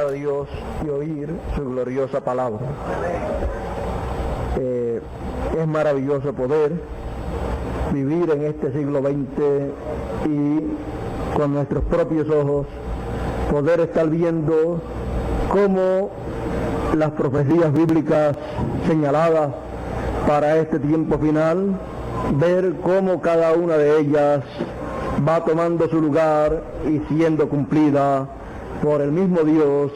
a Dios y oír su gloriosa palabra. Es maravilloso poder vivir en este siglo XX y con nuestros propios ojos poder estar viendo cómo las profecías bíblicas señaladas para este tiempo final, ver cómo cada una de ellas va tomando su lugar y siendo cumplida por el mismo Dios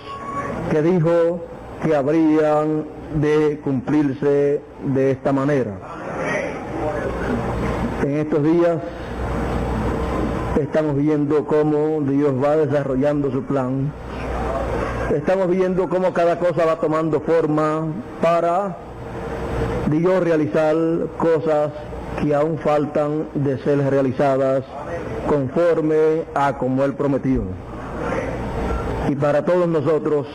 que dijo que habrían de cumplirse de esta manera. En estos días estamos viendo cómo Dios va desarrollando su plan. Estamos viendo cómo cada cosa va tomando forma para Dios realizar cosas que aún faltan de ser realizadas conforme a como Él prometió. Y para todos nosotros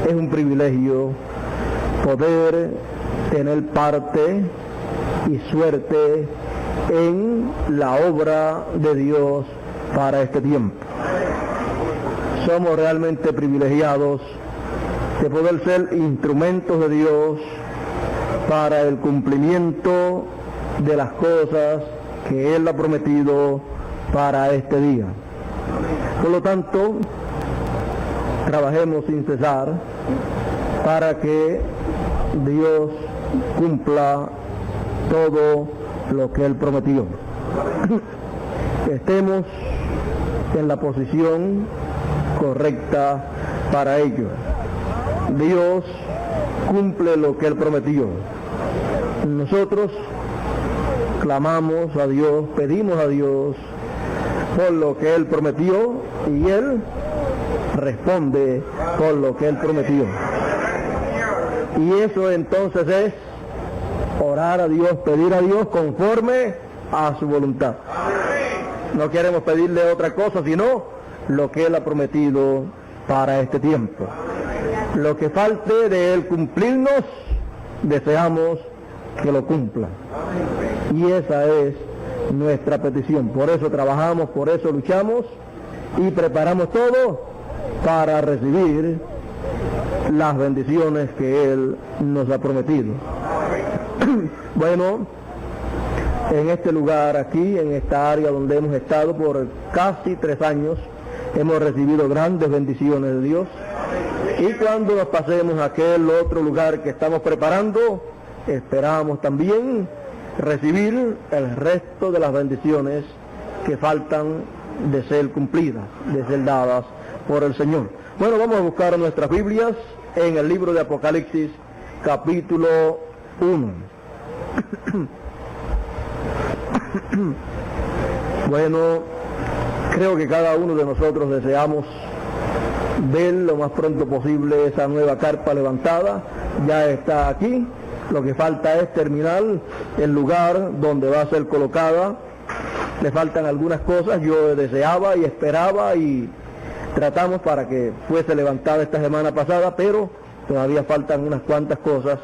es un privilegio poder tener parte y suerte en la obra de Dios para este tiempo. Somos realmente privilegiados de poder ser instrumentos de Dios para el cumplimiento de las cosas que Él ha prometido para este día. Por lo tanto, trabajemos sin cesar para que Dios cumpla todo lo que Él prometió. Estemos en la posición correcta para ello. Dios cumple lo que Él prometió. Nosotros clamamos a Dios, pedimos a Dios por lo que Él prometió y Él responde por lo que Él prometió. Y eso entonces es orar a Dios, pedir a Dios conforme a su voluntad. No queremos pedirle otra cosa sino lo que Él ha prometido para este tiempo. Lo que falte de Él cumplirnos, deseamos que lo cumpla. Y esa es nuestra petición. Por eso trabajamos, por eso luchamos y preparamos todo para recibir las bendiciones que Él nos ha prometido. Bueno, en este lugar aquí, en esta área donde hemos estado por casi 3 años, hemos recibido grandes bendiciones de Dios. Y cuando nos pasemos a aquel otro lugar que estamos preparando, esperamos también recibir el resto de las bendiciones que faltan de ser cumplidas, de ser dadas por el Señor. Bueno, vamos a buscar nuestras Biblias en el libro de Apocalipsis, capítulo 1. Bueno, creo que cada uno de nosotros deseamos ver lo más pronto posible esa nueva carpa levantada. Ya está aquí. Lo que falta es terminar el lugar donde va a ser colocada. Le faltan algunas cosas. Yo deseaba y esperaba y tratamos para que fuese levantada esta semana pasada, pero todavía faltan unas cuantas cosas.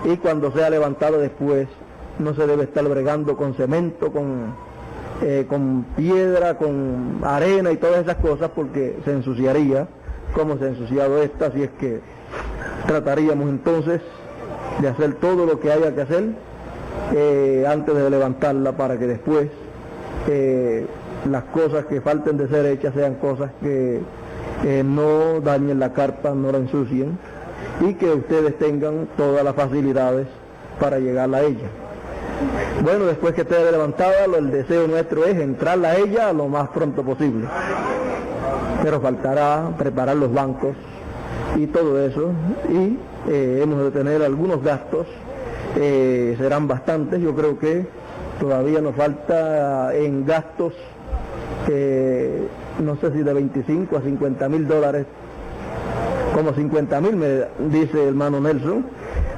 Y cuando sea levantada después, no se debe estar bregando con cemento, con piedra, con arena y todas esas cosas, porque se ensuciaría, como se ha ensuciado esta, así es que trataríamos entonces de hacer todo lo que haya que hacer antes de levantarla, para que después las cosas que falten de ser hechas sean cosas que no dañen la carpa, no la ensucien, y que ustedes tengan todas las facilidades para llegar a ella. Bueno, después que esté levantada, el deseo nuestro es entrar a ella lo más pronto posible. Pero faltará preparar los bancos y todo eso, y hemos de tener algunos gastos, serán bastantes. Yo creo que todavía nos falta en gastos, no sé si de 25 a 50 mil dólares, como 50 mil me dice el hermano Nelson,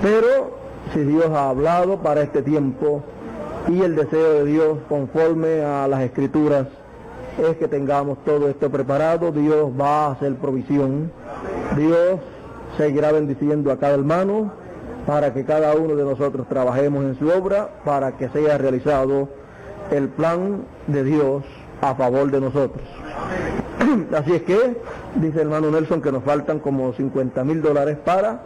pero si Dios ha hablado para este tiempo y el deseo de Dios conforme a las Escrituras es que tengamos todo esto preparado, Dios va a hacer provisión. Dios seguirá bendiciendo a cada hermano para que cada uno de nosotros trabajemos en su obra, para que sea realizado el plan de Dios a favor de nosotros. Así es que, dice el hermano Nelson, que nos faltan como $50,000 para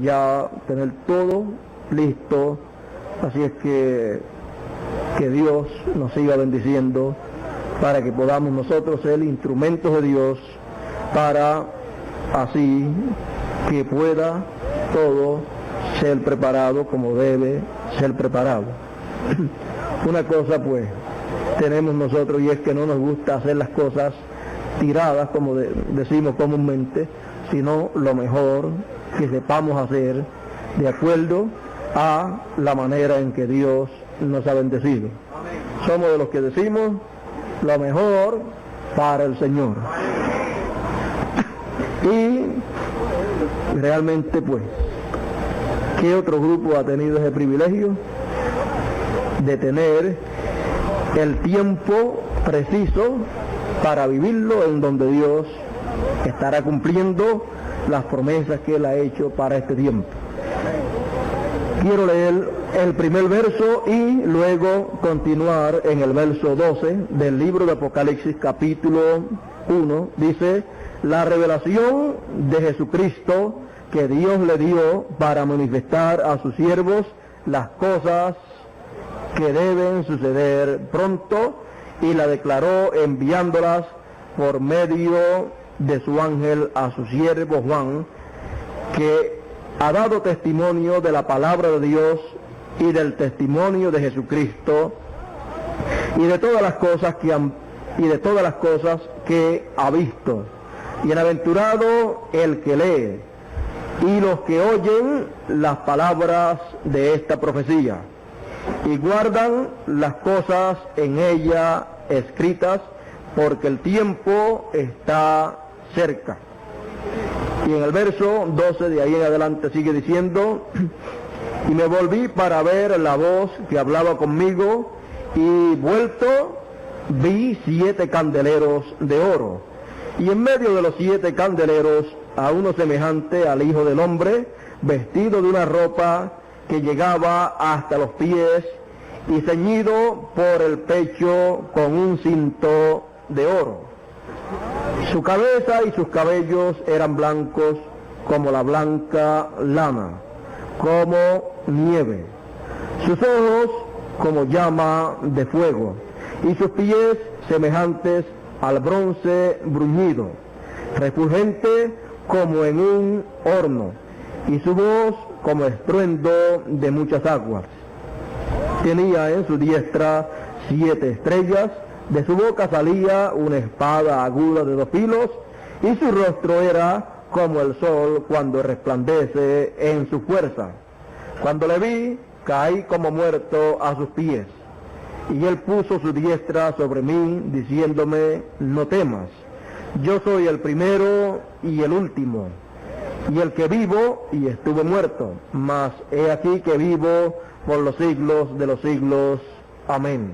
ya tener todo listo. Así es que Dios nos siga bendiciendo para que podamos nosotros ser instrumentos de Dios, para así que pueda todo ser preparado como debe ser preparado. Una cosa pues tenemos nosotros, y es que no nos gusta hacer las cosas tiradas, como decimos comúnmente, sino lo mejor que sepamos hacer de acuerdo a la manera en que Dios nos ha bendecido. Somos de los que decimos lo mejor para el Señor. Y realmente pues, ¿qué otro grupo ha tenido ese privilegio de tener el tiempo preciso para vivirlo, en donde Dios estará cumpliendo las promesas que Él ha hecho para este tiempo? Quiero leer el primer verso y luego continuar en el verso 12 del libro de Apocalipsis capítulo 1. Dice: la revelación de Jesucristo que Dios le dio para manifestar a sus siervos las cosas que deben suceder pronto, y la declaró enviándolas por medio de su ángel a su siervo Juan, que ha dado testimonio de la palabra de Dios y del testimonio de Jesucristo, y de todas las cosas que ha visto. Bienaventurado el que lee y los que oyen las palabras de esta profecía y guardan las cosas en ella escritas, porque el tiempo está cerca. Y en el verso 12 de ahí en adelante sigue diciendo: y me volví para ver la voz que hablaba conmigo, y vuelto vi 7 candeleros de oro, y en medio de los 7 candeleros a uno semejante al Hijo del Hombre, vestido de una ropa que llegaba hasta los pies y ceñido por el pecho con un cinto de oro. Su cabeza y sus cabellos eran blancos como la blanca lana, como nieve, sus ojos como llama de fuego, y sus pies semejantes al bronce bruñido, refulgente como en un horno, y su voz como estruendo de muchas aguas. Tenía en su diestra 7 estrellas, de su boca salía una espada aguda de 2 filos, y su rostro era como el sol cuando resplandece en su fuerza. Cuando le vi, caí como muerto a sus pies, y él puso su diestra sobre mí, diciéndome: no temas, yo soy el primero y el último, y el que vivo y estuve muerto, mas he aquí que vivo por los siglos de los siglos. Amén.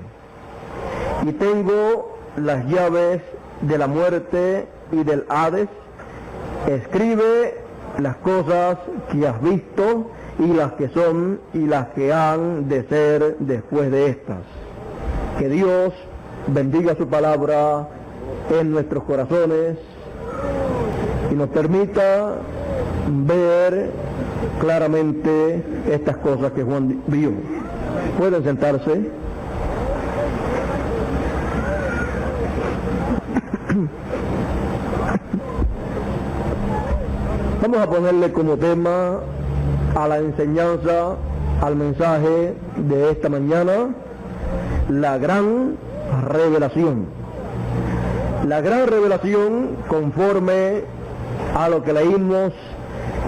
Y tengo las llaves de la muerte y del Hades. Escribe las cosas que has visto, y las que son y las que han de ser después de estas. Que Dios bendiga su palabra en nuestros corazones y nos permita ver claramente estas cosas que Juan vio. Pueden sentarse. Vamos a ponerle como tema a la enseñanza, al mensaje de esta mañana, la gran revelación. La gran revelación, conforme a lo que leímos,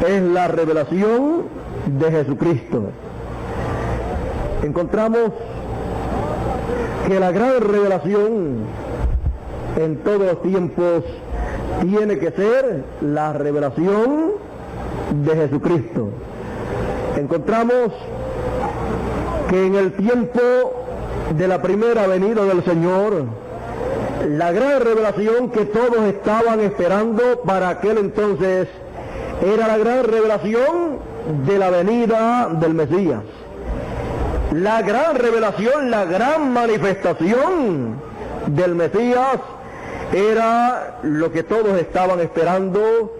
es la revelación de Jesucristo. Encontramos que la gran revelación en todos los tiempos tiene que ser la revelación de Jesucristo. Encontramos que en el tiempo de la primera venida del Señor, la gran revelación que todos estaban esperando para aquel entonces era la gran revelación de la venida del Mesías. La gran revelación, la gran manifestación del Mesías era lo que todos estaban esperando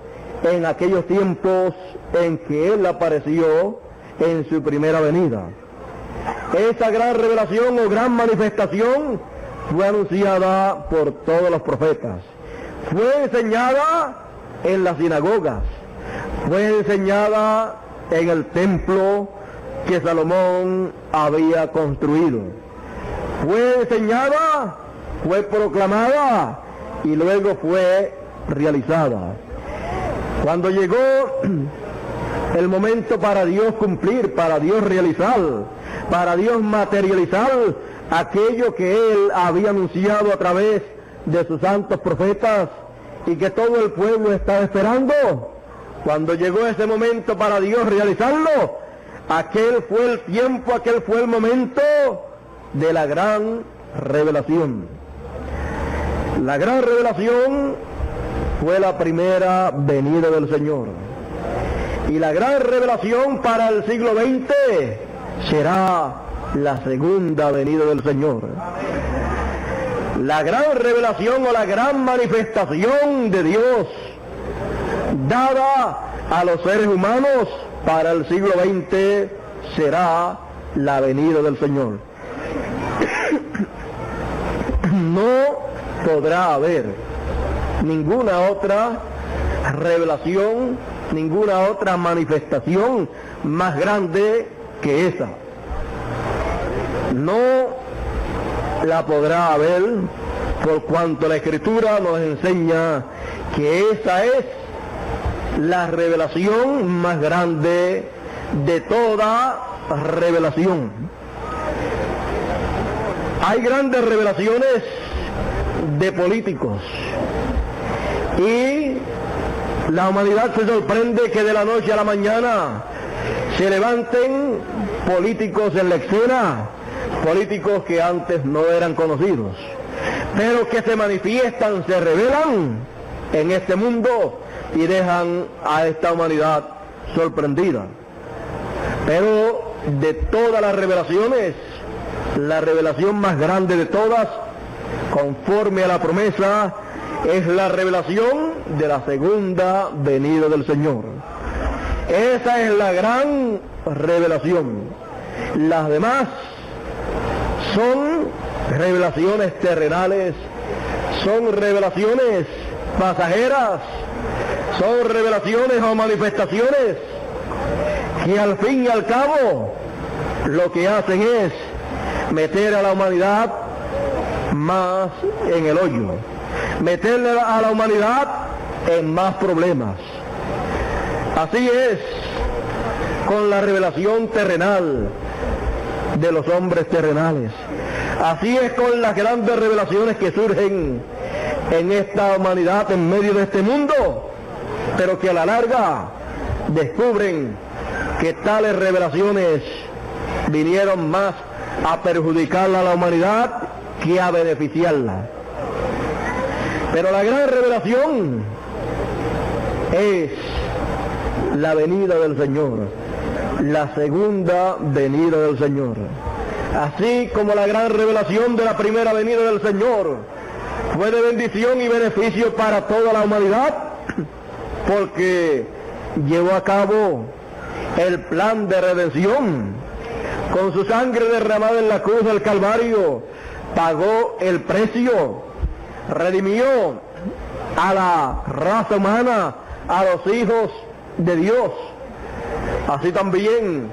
en aquellos tiempos en que Él apareció en su primera venida. Esa gran revelación o gran manifestación fue anunciada por todos los profetas. Fue enseñada en las sinagogas, fue enseñada en el templo que Salomón había construido. Fue enseñada, fue proclamada y luego fue realizada. Cuando llegó el momento para Dios cumplir, para Dios realizar, para Dios materializar aquello que Él había anunciado a través de sus santos profetas y que todo el pueblo estaba esperando, cuando llegó ese momento para Dios realizarlo, aquel fue el tiempo, aquel fue el momento de la gran revelación. La gran revelación fue la primera venida del Señor. Y la gran revelación para el siglo XX será la segunda venida del Señor. La gran revelación o la gran manifestación de Dios dada a los seres humanos para el siglo XX será la venida del Señor. No podrá haber ninguna otra revelación, ninguna otra manifestación más grande que esa. No la podrá haber por cuanto la Escritura nos enseña que esa es la revelación más grande de toda revelación. Hay grandes revelaciones de políticos y la humanidad se sorprende que de la noche a la mañana se levanten políticos en la escena, políticos que antes no eran conocidos, pero que se manifiestan, se revelan en este mundo y dejan a esta humanidad sorprendida. Pero de todas las revelaciones, la revelación más grande de todas, conforme a la promesa, es la revelación de la segunda venida del Señor. Esa es la gran revelación. Las demás son revelaciones terrenales, son revelaciones pasajeras, son revelaciones o manifestaciones que al fin y al cabo lo que hacen es meter a la humanidad más en el hoyo, meterle a la humanidad en más problemas. Así es con la revelación terrenal de los hombres terrenales. Así es con las grandes revelaciones que surgen en esta humanidad en medio de este mundo, pero que a la larga descubren que tales revelaciones vinieron más a perjudicar a la humanidad que a beneficiarla. Pero la gran revelación es la venida del Señor, la segunda venida del Señor. Así como la gran revelación de la primera venida del Señor fue de bendición y beneficio para toda la humanidad, porque llevó a cabo el plan de redención. Con su sangre derramada en la cruz del Calvario, pagó el precio, redimió a la raza humana, a los hijos de Dios. Así también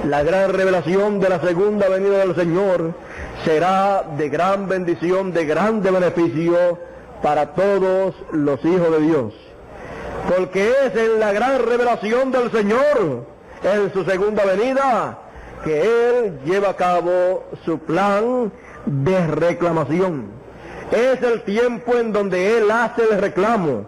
la gran revelación de la segunda venida del Señor será de gran bendición, de grande beneficio para todos los hijos de Dios. Porque es en la gran revelación del Señor, en su segunda venida, que Él lleva a cabo su plan de reclamación. Es el tiempo en donde Él hace el reclamo.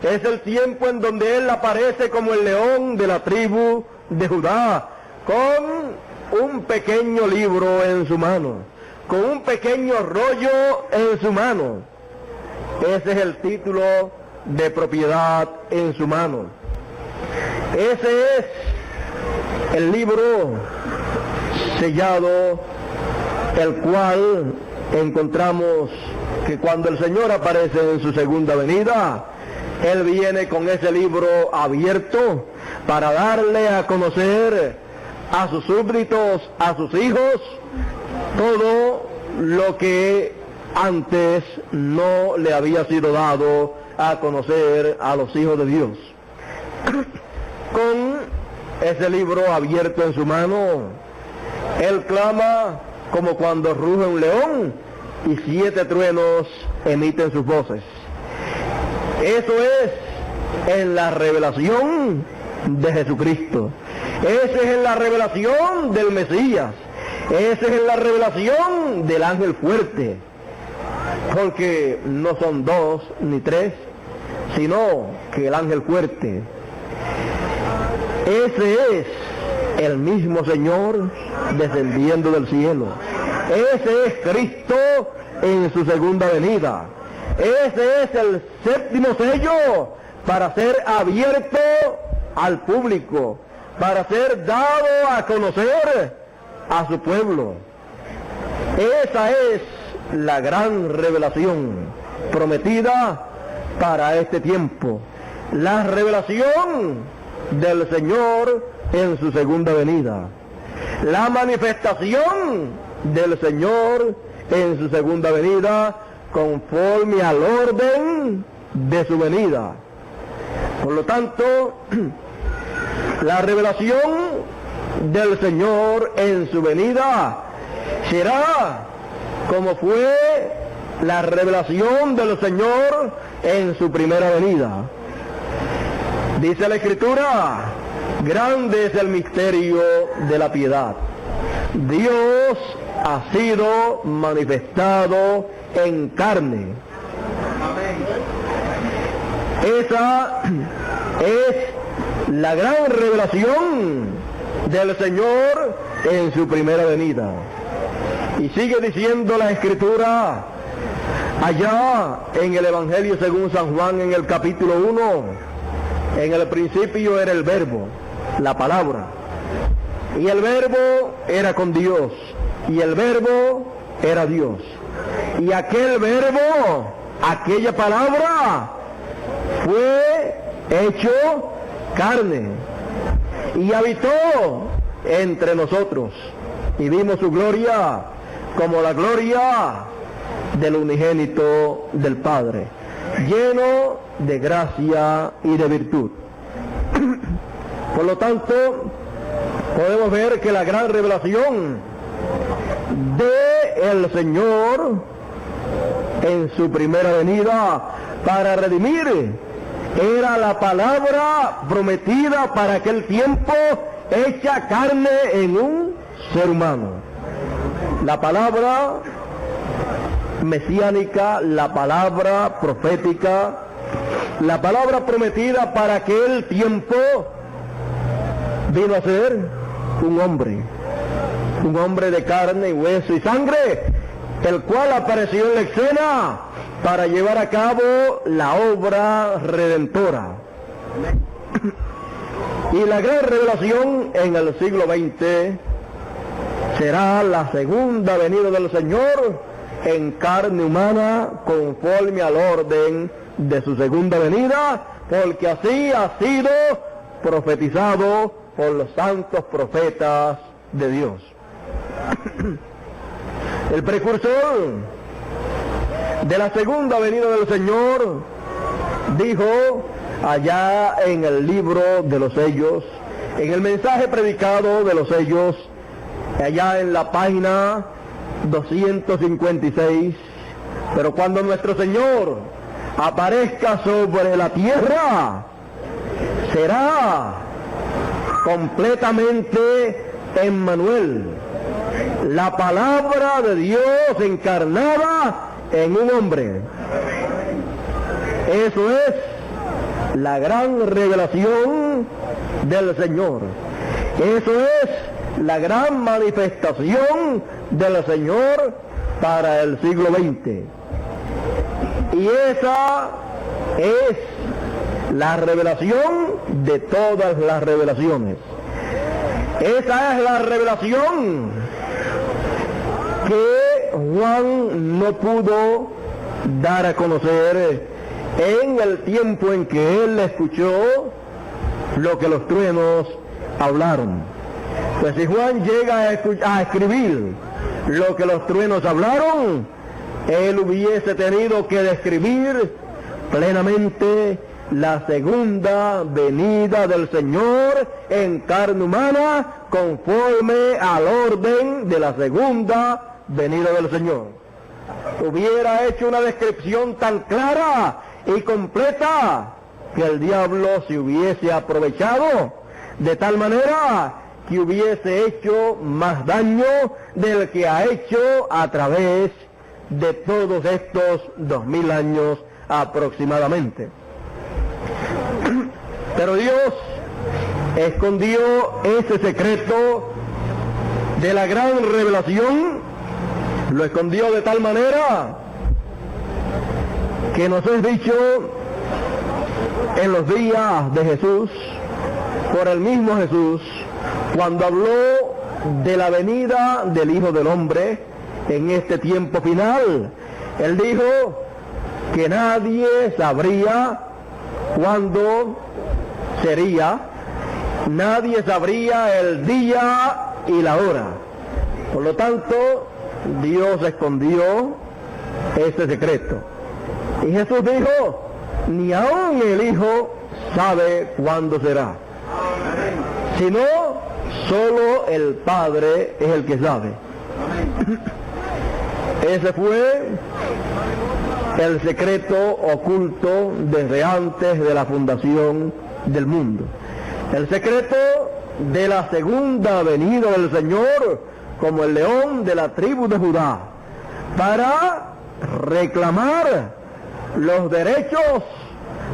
Es el tiempo en donde Él aparece como el león de la tribu de Judá, con un pequeño libro en su mano, con un pequeño rollo en su mano. Ese es el título de propiedad en su mano. Ese es el libro sellado, el cual encontramos que cuando el Señor aparece en su segunda venida, Él viene con ese libro abierto para darle a conocer a sus súbditos, a sus hijos, todo lo que antes no le había sido dado a conocer a los hijos de Dios. Con ese libro abierto en su mano, Él clama como cuando ruge un león y 7 truenos emiten sus voces. Eso es en la revelación de Jesucristo. Esa es en la revelación del Mesías. Esa es en la revelación del ángel fuerte. Porque no son 2 ni 3, sino que el ángel fuerte. Ese es el mismo Señor descendiendo del cielo. Ese es Cristo en su segunda venida. Ese es el 7º sello para ser abierto al público, para ser dado a conocer a su pueblo. Esa es la gran revelación prometida para este tiempo. La revelación del Señor en su segunda venida. La manifestación del Señor en su segunda venida conforme al orden de su venida. Por lo tanto, la revelación del Señor en su venida será como fue la revelación del Señor en su primera venida. Dice la Escritura, grande es el misterio de la piedad. Dios ha sido manifestado en carne. Esa es la gran revelación del Señor en su primera venida. Y sigue diciendo la Escritura, allá en el Evangelio según San Juan, en el capítulo 1, en el principio era el Verbo, la palabra, y el Verbo era con Dios, y el Verbo era Dios. Y aquel Verbo, aquella palabra, fue hecho carne y habitó entre nosotros, y vimos su gloria como la gloria del unigénito del Padre, lleno de gracia y de virtud. Por lo tanto, podemos ver que la gran revelación del Señor en su primera venida para redimir era la palabra prometida para aquel tiempo, hecha carne en un ser humano. La palabra mesiánica, la palabra profética, la palabra prometida para aquel tiempo, vino a ser un hombre de carne y hueso y sangre, el cual apareció en la escena para llevar a cabo la obra redentora. Y la gran revelación en el siglo XX será la segunda venida del Señor en carne humana, conforme al orden de su segunda venida, porque así ha sido profetizado por los santos profetas de Dios. El precursor de la segunda venida del Señor dijo allá en el libro de los sellos, en el mensaje predicado de los sellos, allá en la página 256, pero cuando nuestro Señor aparezca sobre la tierra, será completamente Emmanuel, la palabra de Dios encarnada en un hombre. Eso es la gran revelación del Señor. Eso es la gran manifestación del Señor para el siglo XX. Y esa es la revelación de todas las revelaciones. Esa es la revelación que Juan no pudo dar a conocer en el tiempo en que él escuchó lo que los truenos hablaron. Pues si Juan llega a escribir lo que los truenos hablaron, él hubiese tenido que describir plenamente la segunda venida del Señor en carne humana, conforme al orden de la segunda venida del Señor. Hubiera hecho una descripción tan clara y completa que el diablo se hubiese aprovechado de tal manera que hubiese hecho más daño del que ha hecho a través de todos estos 2000 años aproximadamente. Pero Dios escondió ese secreto de la gran revelación, lo escondió de tal manera que nos es dicho en los días de Jesús, por el mismo Jesús, cuando habló de la venida del Hijo del Hombre en este tiempo final. Él dijo que nadie sabría cuándo sería, nadie sabría el día y la hora. Por lo tanto, Dios escondió ese secreto. Y Jesús dijo, ni aun el Hijo sabe cuándo será, sino solo el Padre es el que sabe. Ese fue el secreto oculto desde antes de la fundación del mundo. El secreto de la segunda venida del Señor como el león de la tribu de Judá, para reclamar los derechos,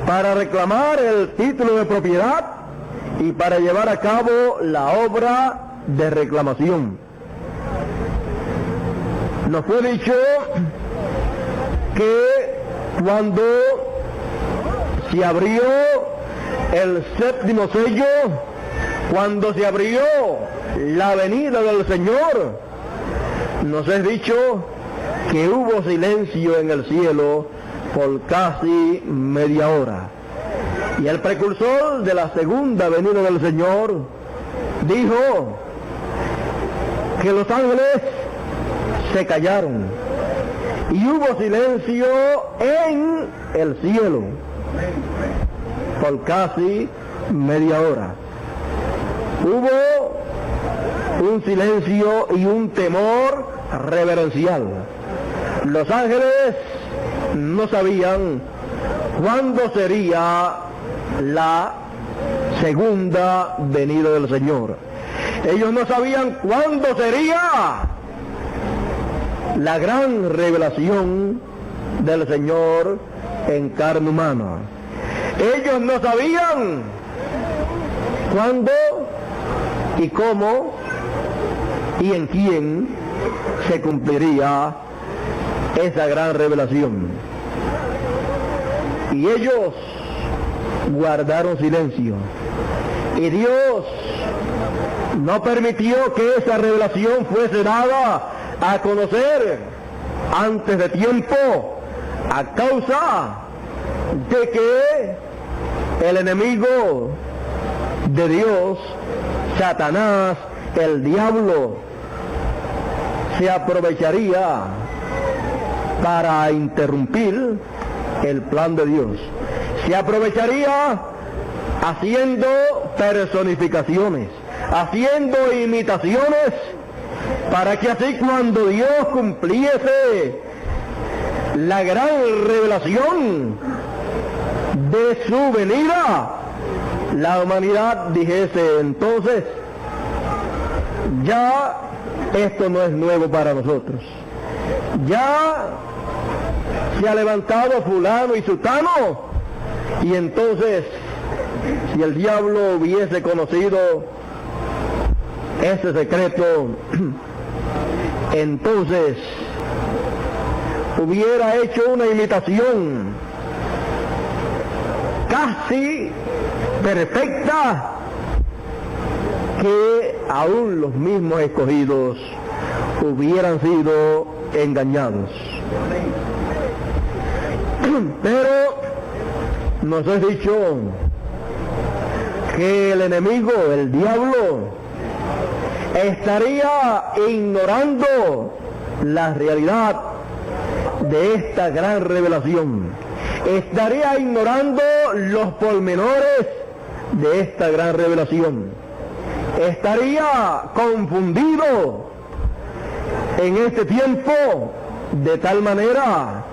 para reclamar el título de propiedad y para llevar a cabo la obra de reclamación. Nos fue dicho que cuando se abrió el séptimo sello, cuando se abrió la venida del Señor, nos es dicho que hubo silencio en el cielo por casi media hora. Y el precursor de la segunda venida del Señor dijo que los ángeles se callaron y hubo silencio en el cielo por casi media hora. Hubo un silencio y un temor reverencial. Los ángeles no sabían cuándo sería la segunda venida del Señor. Ellos no sabían cuándo sería la gran revelación del Señor en carne humana. Ellos no sabían cuándo y cómo y en quién se cumpliría esa gran revelación. Y ellos guardaron silencio. Y Dios no permitió que esa revelación fuese dada a conocer antes de tiempo, a causa de que el enemigo de Dios, Satanás, el diablo, se aprovecharía para interrumpir el plan de Dios. Se aprovecharía haciendo personificaciones, haciendo imitaciones, para que así cuando Dios cumpliese la gran revelación de su venida, la humanidad dijese entonces, ya esto no es nuevo para nosotros. Ya se ha levantado fulano y sutano, y entonces, si el diablo hubiese conocido ese secreto, entonces hubiera hecho una imitación casi perfecta, que aún los mismos escogidos hubieran sido engañados. Pero nos es dicho que el enemigo, el diablo, estaría ignorando la realidad de esta gran revelación. Estaría ignorando los pormenores de esta gran revelación. Estaría confundido en este tiempo de tal manera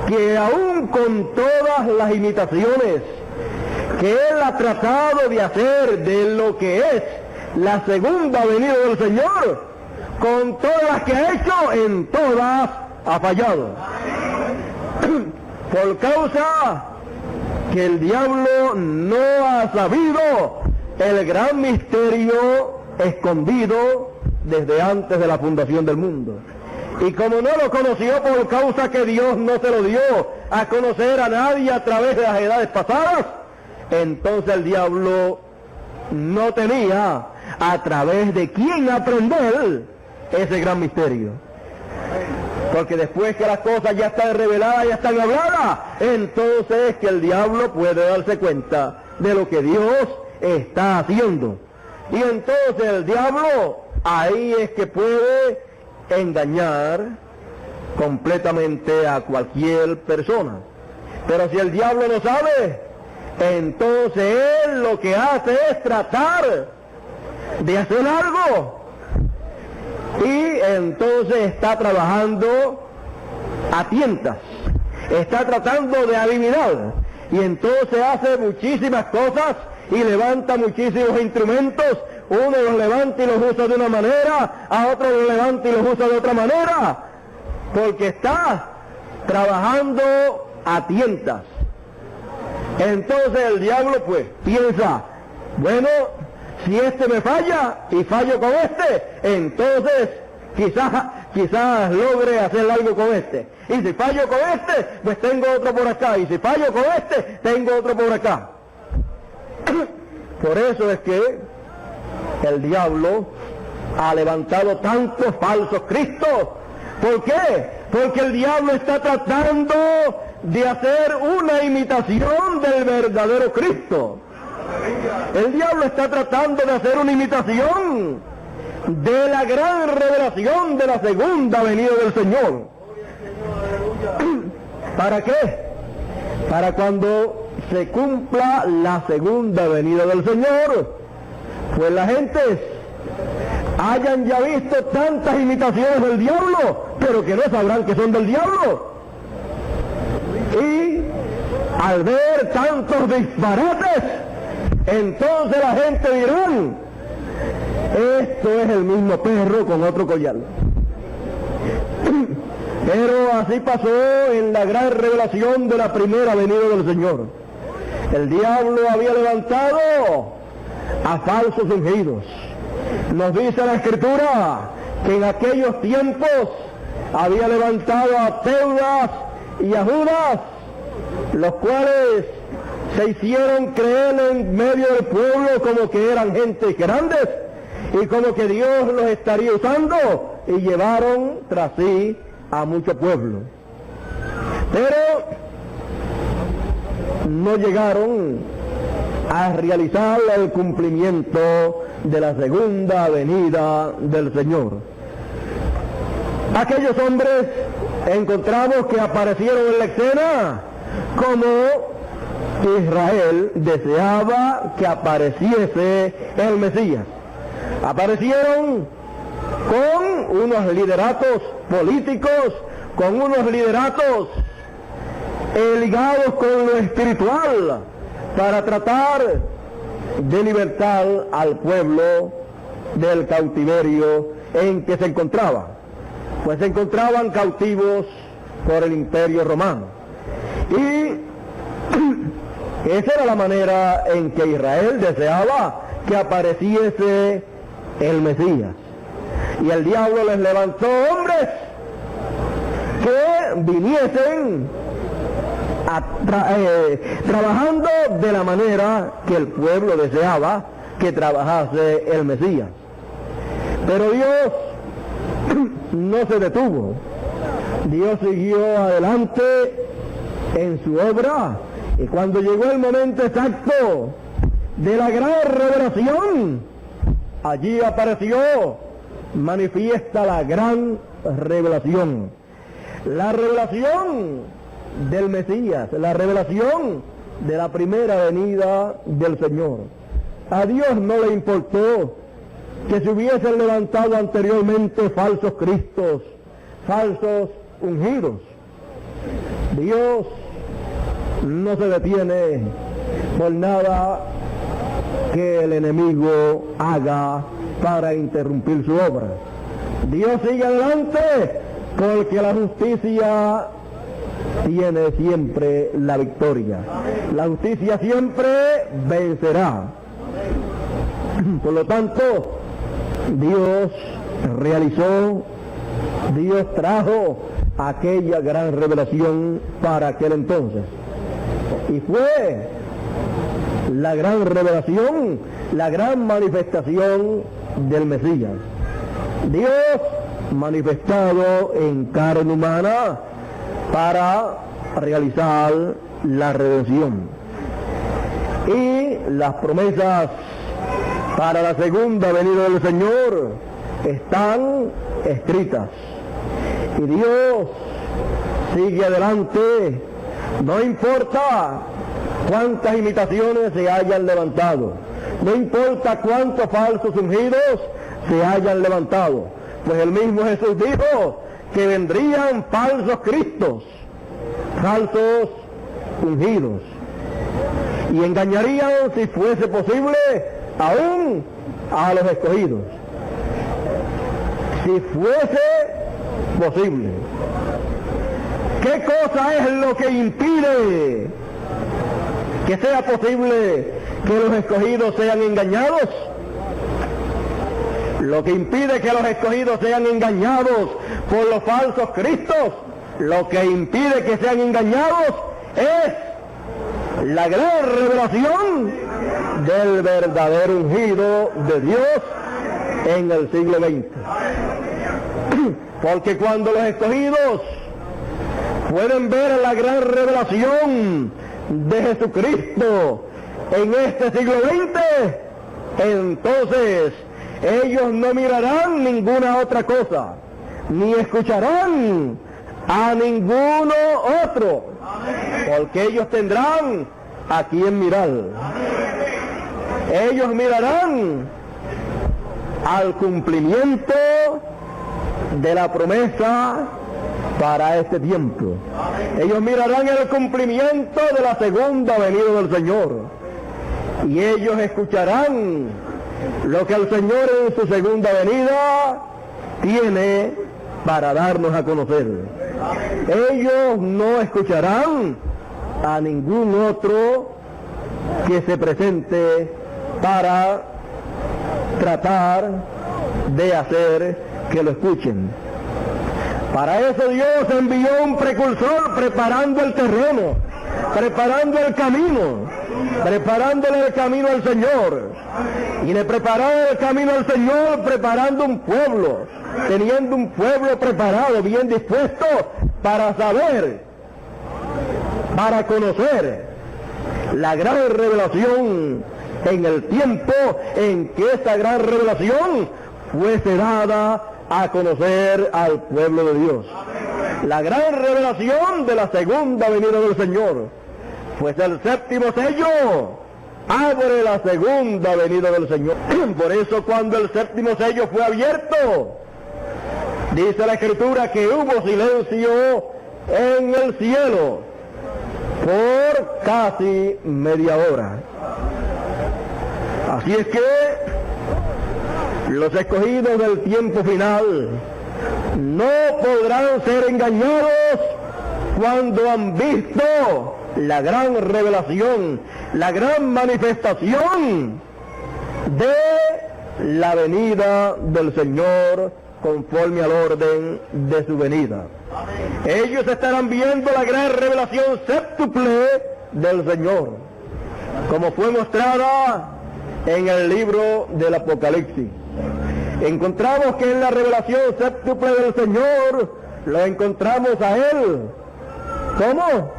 que aún con todas las imitaciones que él ha tratado de hacer de lo que es la segunda venida del Señor, con todas las que ha hecho, en todas ha fallado. Por causa que el diablo no ha sabido el gran misterio escondido desde antes de la fundación del mundo. Y como no lo conoció por causa que Dios no se lo dio a conocer a nadie a través de las edades pasadas, entonces el diablo no tenía a través de quién aprender ese gran misterio. Porque después que las cosas ya están reveladas, ya están habladas, entonces es que el diablo puede darse cuenta de lo que Dios está haciendo. Y entonces el diablo ahí es que puede engañar completamente a cualquier persona. Pero si el diablo no sabe, entonces él lo que hace es tratar de hacer algo, y entonces está trabajando a tientas, está tratando de adivinar, y entonces hace muchísimas cosas y levanta muchísimos instrumentos. Uno los levanta y los usa de una manera, a otro los levanta y los usa de otra manera, porque está trabajando a tientas. Entonces el diablo pues piensa, bueno, si este me falla y fallo con este, entonces quizás logre hacer algo con este. Y si fallo con este, pues tengo otro por acá. Y si fallo con este, tengo otro por acá. Por eso es que el diablo ha levantado tantos falsos cristos. ¿Por qué? Porque el diablo está tratando de hacer una imitación del verdadero Cristo. El diablo está tratando de hacer una imitación de la gran revelación de la segunda venida del Señor. ¿Para qué? Para cuando se cumpla la segunda venida del Señor, pues la gente hayan ya visto tantas imitaciones del diablo, pero que no sabrán que son del diablo. Y al ver tantos disparates, entonces la gente dirá, esto es el mismo perro con otro collar. Pero así pasó en la gran revelación de la primera venida del Señor. El diablo había levantado a falsos ungidos. Nos dice la Escritura que en aquellos tiempos había levantado a Teudas y a Judas, los cuales se hicieron creer en medio del pueblo como que eran gente grandes y como que Dios los estaría usando, y llevaron tras sí a mucho pueblo. Pero no llegaron a realizar el cumplimiento de la segunda venida del Señor. Aquellos hombres encontramos que aparecieron en la escena como Israel deseaba que apareciese el Mesías. Aparecieron con unos lideratos políticos, con unos lideratos ligados con lo espiritual, para tratar de libertar al pueblo del cautiverio en que se encontraba. Pues se encontraban cautivos por el Imperio Romano. Y esa era la manera en que Israel deseaba que apareciese el Mesías. Y el diablo les levantó hombres que viniesen trabajando de la manera que el pueblo deseaba que trabajase el Mesías. Pero Dios no se detuvo. Dios siguió adelante en su obra, y cuando llegó el momento exacto de la gran revelación, allí apareció manifiesta la gran revelación. La revelación del Mesías, la revelación de la primera venida del Señor. A Dios no le importó que se hubiesen levantado anteriormente falsos cristos, falsos ungidos. Dios no se detiene por nada que el enemigo haga para interrumpir su obra. Dios sigue adelante porque la justicia tiene siempre la victoria. La justicia siempre vencerá. Por lo tanto, Dios realizó, Dios trajo aquella gran revelación para aquel entonces. Y fue la gran revelación, la gran manifestación del Mesías. Dios manifestado en carne humana para realizar la redención. Y las promesas para la segunda venida del Señor están escritas. Y Dios sigue adelante, no importa cuántas imitaciones se hayan levantado, no importa cuántos falsos ungidos se hayan levantado, pues el mismo Jesús dijo que vendrían falsos cristos, falsos ungidos, y engañarían, si fuese posible, aún a los escogidos. Si fuese posible. ¿Qué cosa es lo que impide que sea posible que los escogidos sean engañados? Lo que impide que los escogidos sean engañados por los falsos cristos, lo que impide que sean engañados es la gran revelación del verdadero ungido de Dios en el siglo XX. Porque cuando los escogidos pueden ver la gran revelación de Jesucristo en este siglo XX, entonces ellos no mirarán ninguna otra cosa, ni escucharán a ninguno otro, porque ellos tendrán a quien mirar. Ellos mirarán al cumplimiento de la promesa para este tiempo. Ellos mirarán el cumplimiento de la segunda venida del Señor. Y ellos escucharán lo que el Señor en su segunda venida tiene para darnos a conocer. Ellos no escucharán a ningún otro que se presente para tratar de hacer que lo escuchen. Para eso Dios envió un precursor preparando el terreno, preparando el camino, preparándole el camino al Señor. Y le prepararon el camino al Señor preparando un pueblo, teniendo un pueblo preparado, bien dispuesto para saber, para conocer la gran revelación en el tiempo en que esa gran revelación fuese dada a conocer al pueblo de Dios. La gran revelación de la segunda venida del Señor, pues el séptimo sello abre la segunda venida del Señor. Por eso cuando el séptimo sello fue abierto, dice la Escritura que hubo silencio en el cielo por casi media hora. Así es que los escogidos del tiempo final no podrán ser engañados cuando han visto la gran revelación, la gran manifestación de la venida del Señor conforme al orden de su venida. Ellos estarán viendo la gran revelación séptuple del Señor, como fue mostrada en el libro del Apocalipsis. Encontramos que en la revelación séptuple del Señor lo encontramos a Él. ¿Cómo?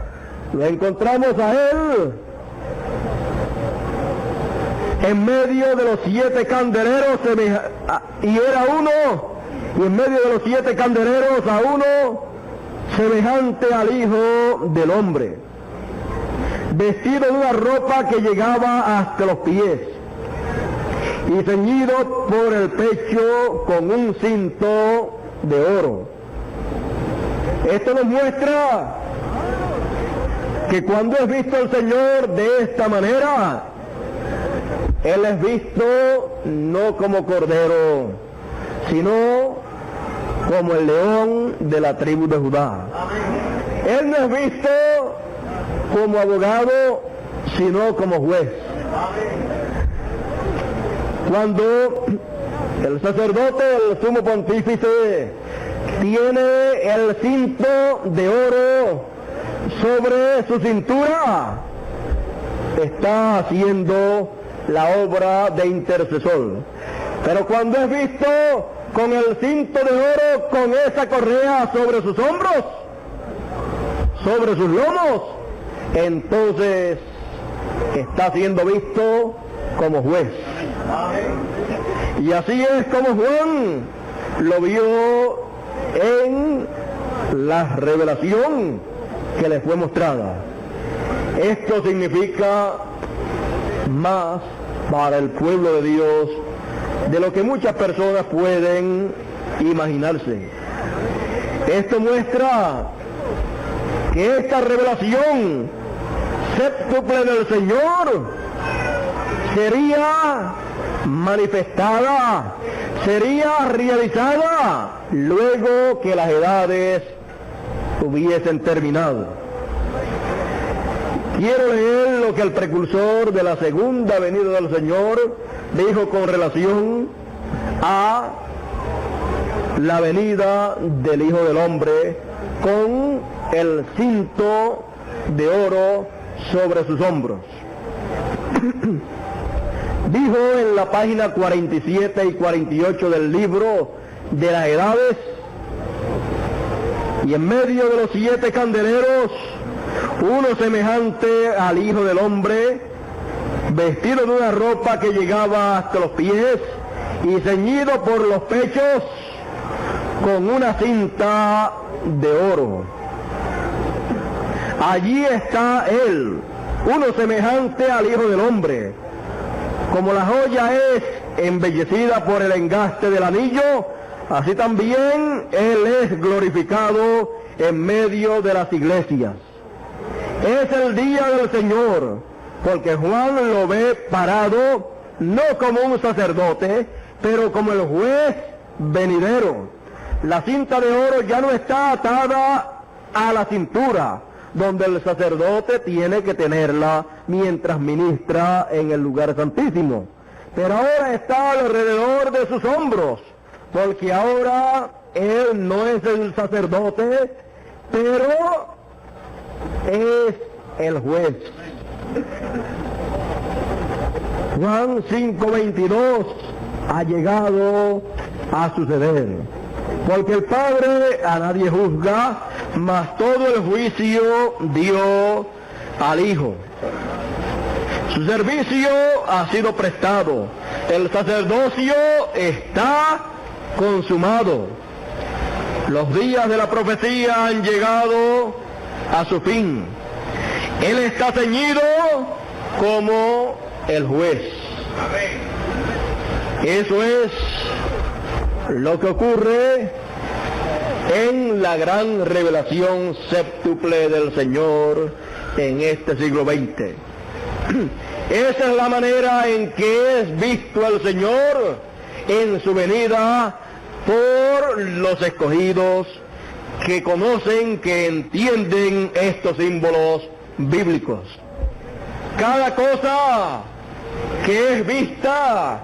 Lo encontramos a Él en medio de los 7 candeleros, y era uno, y en medio de los 7 candeleros a uno semejante al Hijo del Hombre, vestido de una ropa que llegaba hasta los pies, y ceñido por el pecho con un cinto de oro. Esto nos muestra que cuando es visto el Señor de esta manera, Él es visto no como cordero, sino como el león de la tribu de Judá. Él no es visto como abogado, sino como juez. Cuando el sacerdote, el sumo pontífice, tiene el cinto de oro sobre su cintura, está haciendo la obra de intercesor. Pero cuando es visto con el cinto de oro, con esa correa sobre sus hombros, sobre sus lomos, entonces está siendo visto como juez. Y así es como Juan lo vio en la revelación que le fue mostrada. Esto significa más para el pueblo de Dios de lo que muchas personas pueden imaginarse. Esto muestra que esta revelación séptuple del Señor sería manifestada, sería realizada luego que las edades hubiesen terminado. Quiero leer lo que el precursor de la segunda venida del Señor dijo con relación a la venida del Hijo del Hombre con el cinto de oro sobre sus hombros. Dijo en la página 47 y 48 del libro de las edades: y en medio de los 7 candeleros, uno semejante al Hijo del Hombre, vestido de una ropa que llegaba hasta los pies y ceñido por los pechos con una cinta de oro. Allí está Él, uno semejante al Hijo del Hombre. Como la joya es embellecida por el engaste del anillo, así también Él es glorificado en medio de las iglesias. Es el día del Señor, porque Juan lo ve parado, no como un sacerdote, pero como el juez venidero. La cinta de oro ya no está atada a la cintura, donde el sacerdote tiene que tenerla mientras ministra en el lugar santísimo, pero ahora está alrededor de sus hombros, porque ahora él no es el sacerdote, pero es el juez. Juan 5:22 ha llegado a suceder, porque el Padre a nadie juzga, mas todo el juicio dio al Hijo. Su servicio ha sido prestado, el sacerdocio está consumado. Los días de la profecía han llegado a su fin. Él está ceñido como el juez. Eso es lo que ocurre en la gran revelación séptuple del Señor en este siglo XX. Esa es la manera en que es visto el Señor en su venida por los escogidos que conocen, que entienden estos símbolos bíblicos. Cada cosa que es vista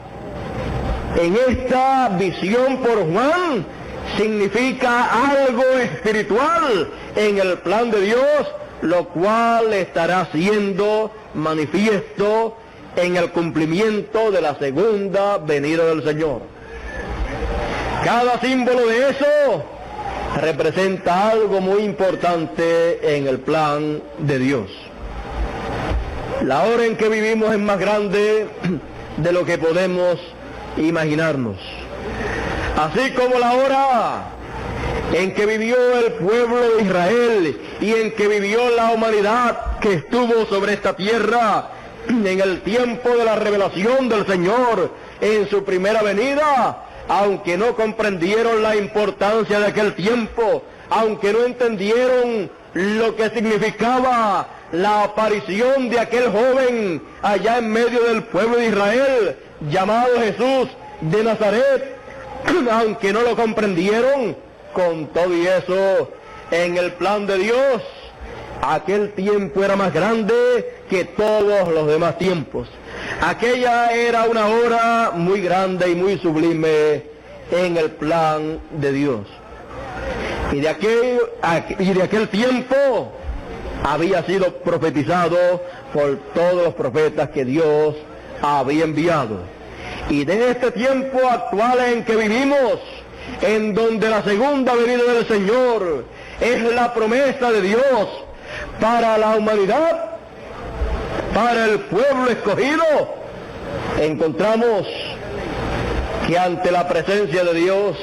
en esta visión por Juan significa algo espiritual en el plan de Dios, lo cual estará siendo manifiesto en el cumplimiento de la segunda venida del Señor. Cada símbolo de eso representa algo muy importante en el plan de Dios. La hora en que vivimos es más grande de lo que podemos imaginarnos. Así como la hora en que vivió el pueblo de Israel y en que vivió la humanidad que estuvo sobre esta tierra en el tiempo de la revelación del Señor en su primera venida, aunque no comprendieron la importancia de aquel tiempo, aunque no entendieron lo que significaba la aparición de aquel joven allá en medio del pueblo de Israel, llamado Jesús de Nazaret, aunque no lo comprendieron, con todo y eso, en el plan de Dios, aquel tiempo era más grande que todos los demás tiempos. Aquella era una hora muy grande y muy sublime en el plan de Dios. Y de aquel tiempo había sido profetizado por todos los profetas que Dios había enviado. Y de este tiempo actual en que vivimos, en donde la segunda venida del Señor es la promesa de Dios para la humanidad, para el pueblo escogido, encontramos que ante la presencia de Dios,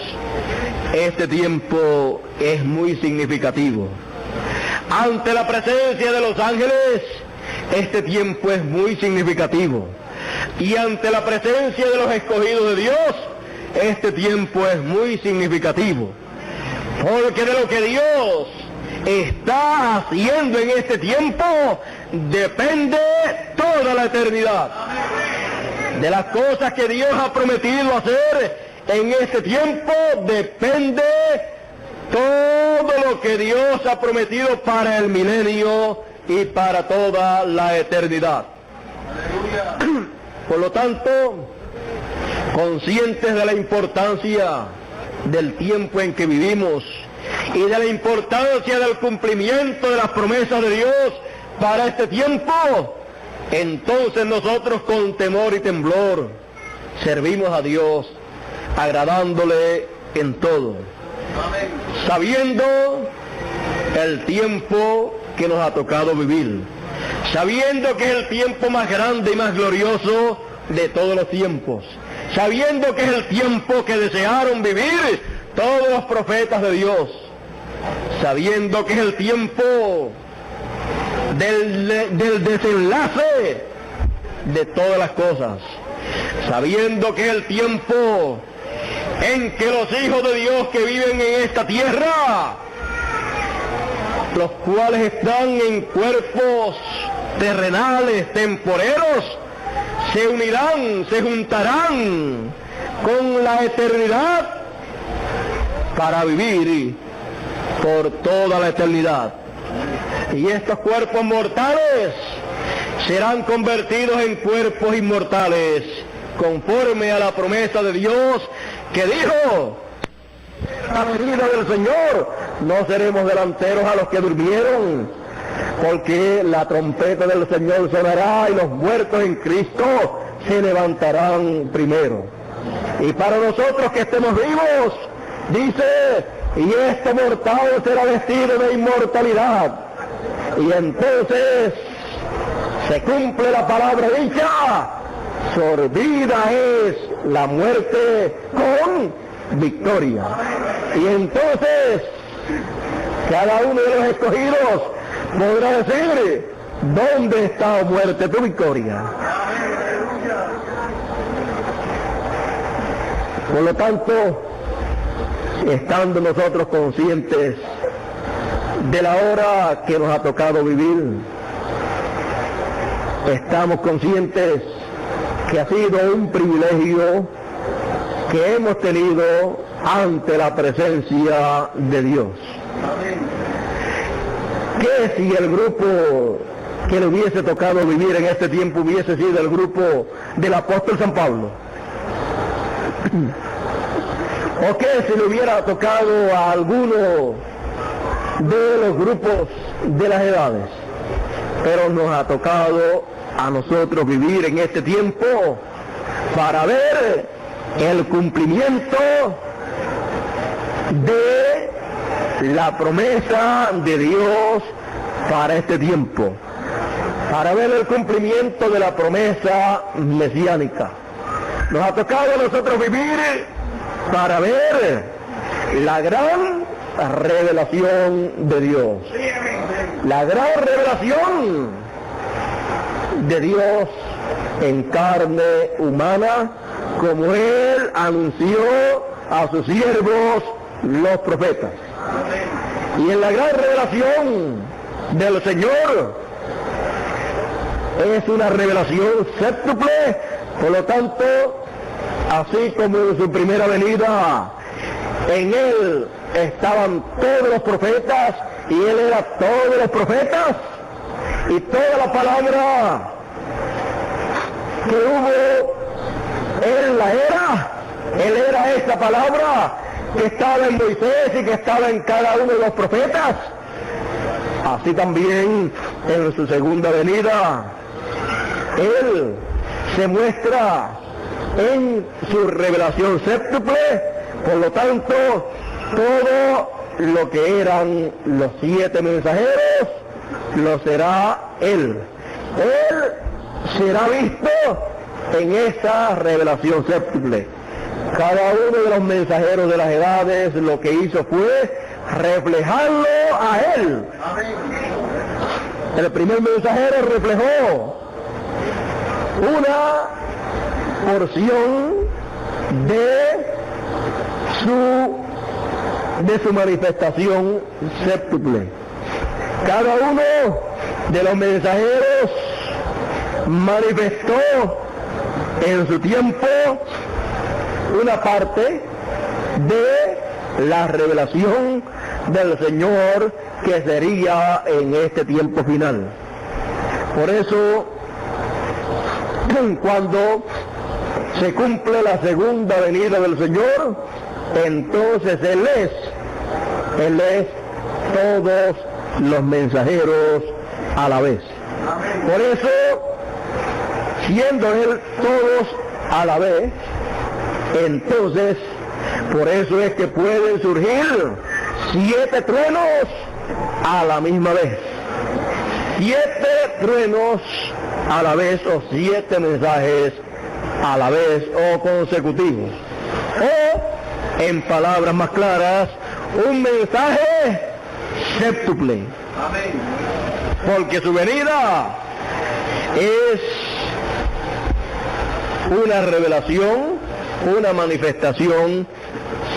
este tiempo es muy significativo. Ante la presencia de los ángeles, este tiempo es muy significativo. Y ante la presencia de los escogidos de Dios, este tiempo es muy significativo. Porque de lo que Dios está haciendo en este tiempo, depende toda la eternidad. De las cosas que Dios ha prometido hacer en este tiempo, depende todo lo que Dios ha prometido para el milenio y para toda la eternidad. Por lo tanto, conscientes de la importancia del tiempo en que vivimos y de la importancia del cumplimiento de las promesas de Dios para este tiempo, entonces nosotros con temor y temblor servimos a Dios, agradándole en todo, sabiendo el tiempo que nos ha tocado vivir, sabiendo que es el tiempo más grande y más glorioso de todos los tiempos, sabiendo que es el tiempo que desearon vivir todos los profetas de Dios, sabiendo que es el tiempo del desenlace de todas las cosas, sabiendo que es el tiempo en que los hijos de Dios que viven en esta tierra, los cuales están en cuerpos terrenales, temporeros, se unirán, se juntarán con la eternidad para vivir por toda la eternidad. Y estos cuerpos mortales serán convertidos en cuerpos inmortales, conforme a la promesa de Dios que dijo: a la venida del Señor no seremos delanteros a los que durmieron, porque la trompeta del Señor sonará y los muertos en Cristo se levantarán primero. Y para nosotros que estemos vivos, dice, y este mortal será vestido de inmortalidad. Y entonces se cumple la palabra dicha: sorbida es la muerte con victoria. Y entonces cada uno de los escogidos podrá decir: ¿dónde está, oh muerte, tu victoria? Por lo tanto, estando nosotros conscientes de la hora que nos ha tocado vivir, estamos conscientes que ha sido un privilegio que hemos tenido ante la presencia de Dios. ¿Qué si el grupo que le hubiese tocado vivir en este tiempo hubiese sido el grupo del apóstol San Pablo? ¿O qué si le hubiera tocado a alguno de los grupos de las edades? Pero nos ha tocado a nosotros vivir en este tiempo para ver el cumplimiento de la promesa de Dios para este tiempo, para ver el cumplimiento de la promesa mesiánica. Nos ha tocado a nosotros vivir para ver la gran revelación de Dios, la gran revelación de Dios en carne humana, como Él anunció a sus siervos los profetas. Y en la gran revelación del Señor es una revelación séptuple, por lo tanto, así como en su primera venida, en Él estaban todos los profetas y Él era todos los profetas, y toda la palabra que hubo, Él la era, Él era esa palabra que estaba en Moisés y que estaba en cada uno de los profetas. Así también en su segunda venida, Él se muestra en su revelación séptuple, por lo tanto, todo lo que eran los 7 mensajeros, lo será Él. Él será visto en esa revelación séptuple. Cada uno de los mensajeros de las edades lo que hizo fue reflejarlo a Él. El primer mensajero reflejó una porción de su manifestación séptuple. Cada uno de los mensajeros manifestó en su tiempo una parte de la revelación del Señor que sería en este tiempo final. Por eso, cuando se cumple la segunda venida del Señor, entonces Él es todos los mensajeros a la vez. Por eso, siendo Él todos a la vez, entonces, por eso es que pueden surgir 7 truenos a la misma vez. 7 truenos a la vez, o 7 mensajes a la vez, o consecutivos. O, en palabras más claras, un mensaje séptuple. Porque su venida es una revelación, una manifestación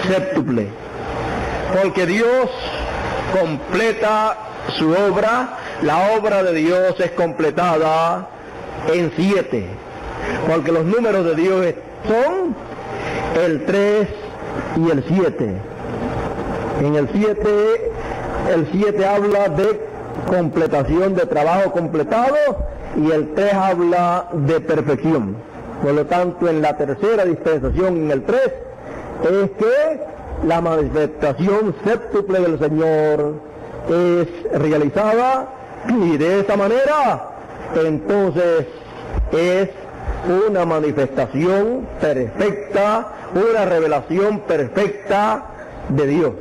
séptuple. Porque Dios completa su obra, la obra de Dios es completada en 7. Porque los números de Dios son el 3 y el 7. En el 7 habla de completación, de trabajo completado, y el 3 habla de perfección. Por lo tanto, en la tercera dispensación, en el 3, es que la manifestación séptuple del Señor es realizada, y de esa manera, entonces, es una manifestación perfecta, una revelación perfecta de Dios.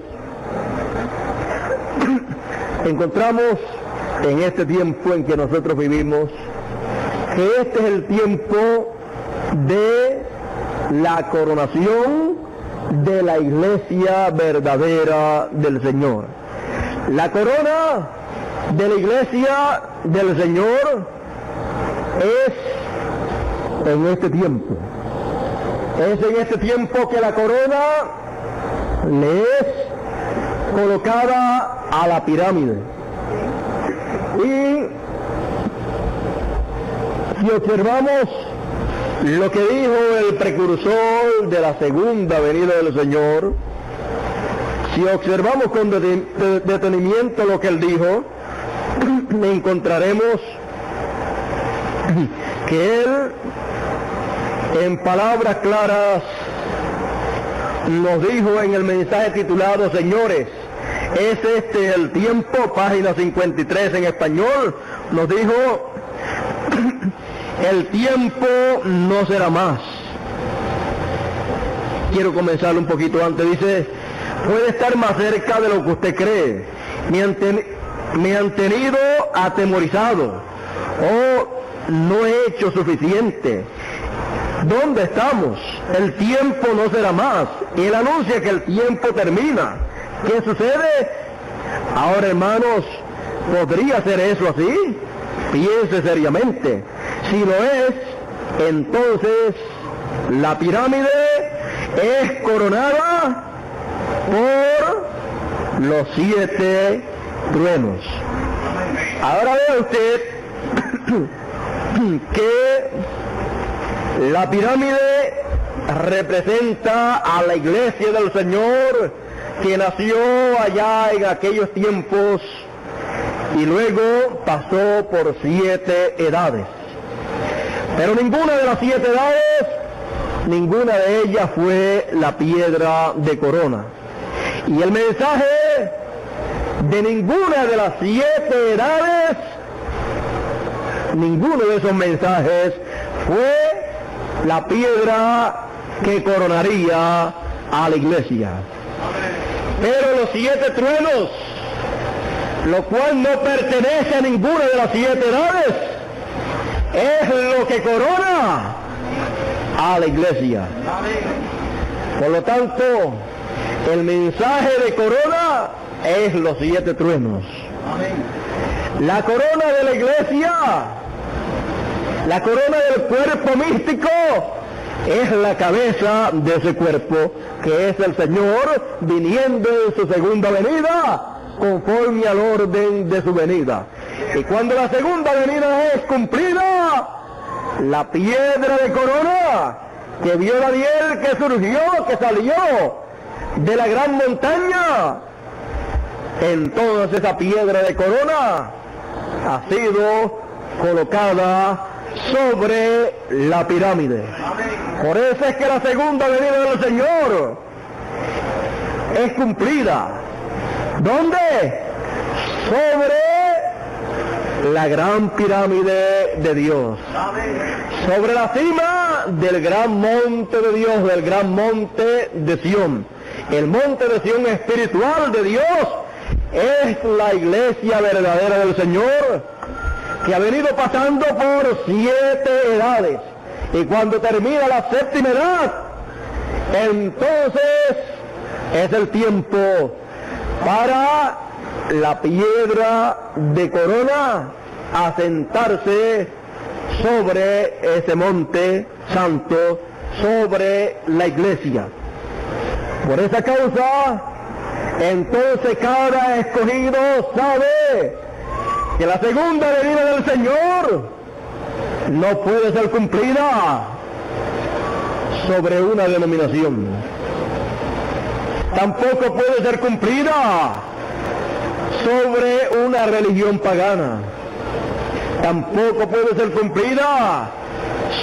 Encontramos en este tiempo en que nosotros vivimos que este es el tiempo de la coronación de la iglesia verdadera del Señor. La corona de la iglesia del Señor es en este tiempo. Es en este tiempo que la corona le es colocada a la pirámide. Y si observamos lo que dijo el precursor de la segunda venida del Señor, si observamos con detenimiento lo que él dijo, encontraremos que él, en palabras claras, nos dijo en el mensaje titulado "Señores, ¿es este el tiempo?", página 53 en español, nos dijo: el tiempo no será más. Quiero comenzar un poquito antes. Dice: puede estar más cerca de lo que usted cree. Me han tenido atemorizado, o no he hecho suficiente. ¿Dónde estamos? El tiempo no será más. Él anuncia que el tiempo termina. ¿Qué sucede? Ahora, hermanos, ¿podría ser eso así? Piense seriamente. Si lo es, entonces la pirámide es coronada por los 7 truenos. Ahora vea usted que la pirámide representa a la iglesia del Señor que nació allá en aquellos tiempos y luego pasó por 7 edades. Pero ninguna de las 7 edades, ninguna de ellas fue la piedra de corona. Y el mensaje de ninguna de las 7 edades, ninguno de esos mensajes fue la piedra que coronaría a la iglesia. Pero los 7 truenos, lo cual no pertenece a ninguna de las 7 edades, es lo que corona a la iglesia. Por lo tanto, el mensaje de corona es los 7 truenos. La corona de la iglesia, la corona del cuerpo místico, es la cabeza de ese cuerpo, que es el Señor viniendo en su segunda venida, conforme al orden de su venida. Y cuando la segunda venida es cumplida, la piedra de corona que vio Daniel, que surgió, que salió de la gran montaña, entonces esa piedra de corona ha sido colocada sobre la pirámide. Por eso es que la segunda venida del Señor es cumplida. ¿Dónde? Sobre la gran pirámide de Dios. Sobre la cima del gran monte de Dios, del gran monte de Sión. El monte de Sión espiritual de Dios es la iglesia verdadera del Señor, que ha venido pasando por 7 edades. Y cuando termina la 7ª edad, entonces es el tiempo para la piedra de corona asentarse sobre ese monte santo, sobre la iglesia. Por esa causa, entonces cada escogido sabe que la segunda venida del Señor no puede ser cumplida sobre una denominación. Tampoco puede ser cumplida sobre una religión pagana. Tampoco puede ser cumplida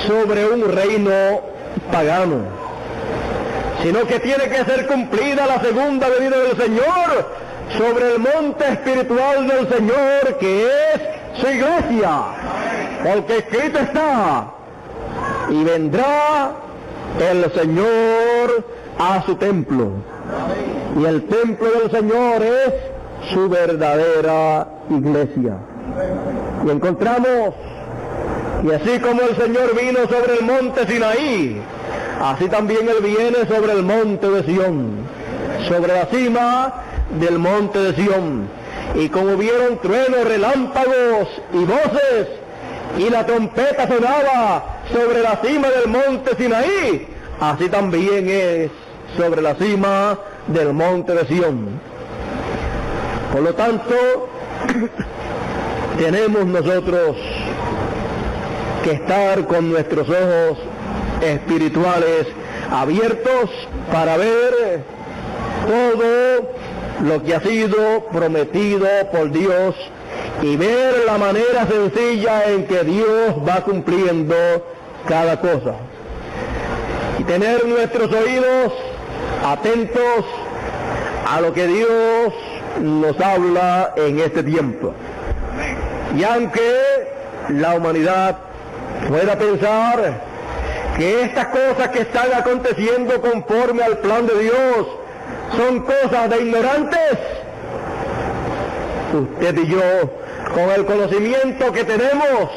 sobre un reino pagano. Sino que tiene que ser cumplida la segunda venida del Señor sobre el monte espiritual del Señor, que es su iglesia. Porque escrito está: y vendrá el Señor a su templo. Y el templo del Señor es su verdadera iglesia. Y encontramos que así como el Señor vino sobre el monte Sinaí, así también Él viene sobre el monte de Sión, sobre la cima del monte de Sión. Y como vieron truenos, relámpagos y voces, y la trompeta sonaba sobre la cima del monte Sinaí, así también es sobre la cima del monte de Sión. Por lo tanto, tenemos nosotros que estar con nuestros ojos espirituales abiertos para ver todo lo que ha sido prometido por Dios y ver la manera sencilla en que Dios va cumpliendo cada cosa. Y tener nuestros oídos atentos a lo que Dios nos habla en este tiempo. Y aunque la humanidad pueda pensar que estas cosas que están aconteciendo conforme al plan de Dios son cosas de ignorantes. Usted y yo, con el conocimiento que tenemos,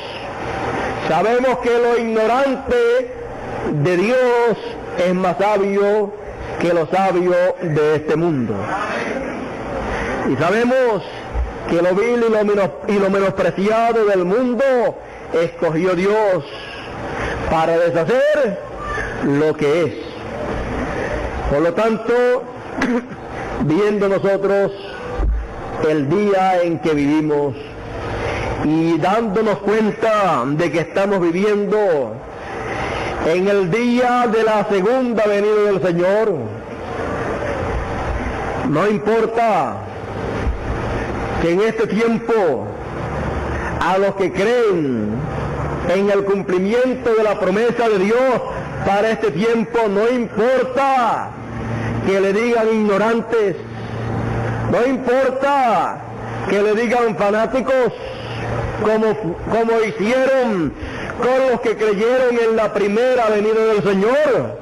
sabemos que lo ignorante de Dios es más sabio que lo sabio de este mundo. Y sabemos que lo vil y lo menospreciado del mundo escogió Dios para deshacer lo que es. Por lo tanto, viendo nosotros el día en que vivimos y dándonos cuenta de que estamos viviendo en el día de la segunda venida del Señor, no importa que en este tiempo a los que creen en el cumplimiento de la promesa de Dios para este tiempo, no importa que le digan ignorantes, no importa que le digan fanáticos, como hicieron con los que creyeron en la primera venida del Señor.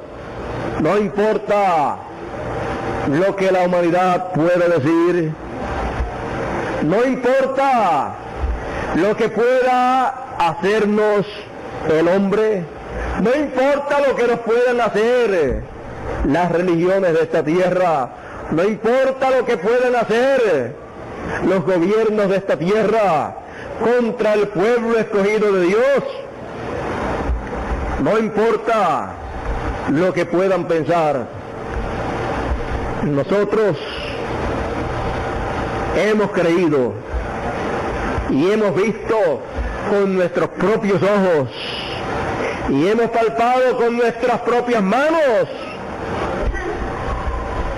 No importa lo que la humanidad pueda decir, no importa lo que pueda hacernos el hombre, no importa lo que nos puedan hacer las religiones de esta tierra, no importa lo que puedan hacer los gobiernos de esta tierra contra el pueblo escogido de Dios, no importa lo que puedan pensar. Nosotros hemos creído y hemos visto con nuestros propios ojos y hemos palpado con nuestras propias manos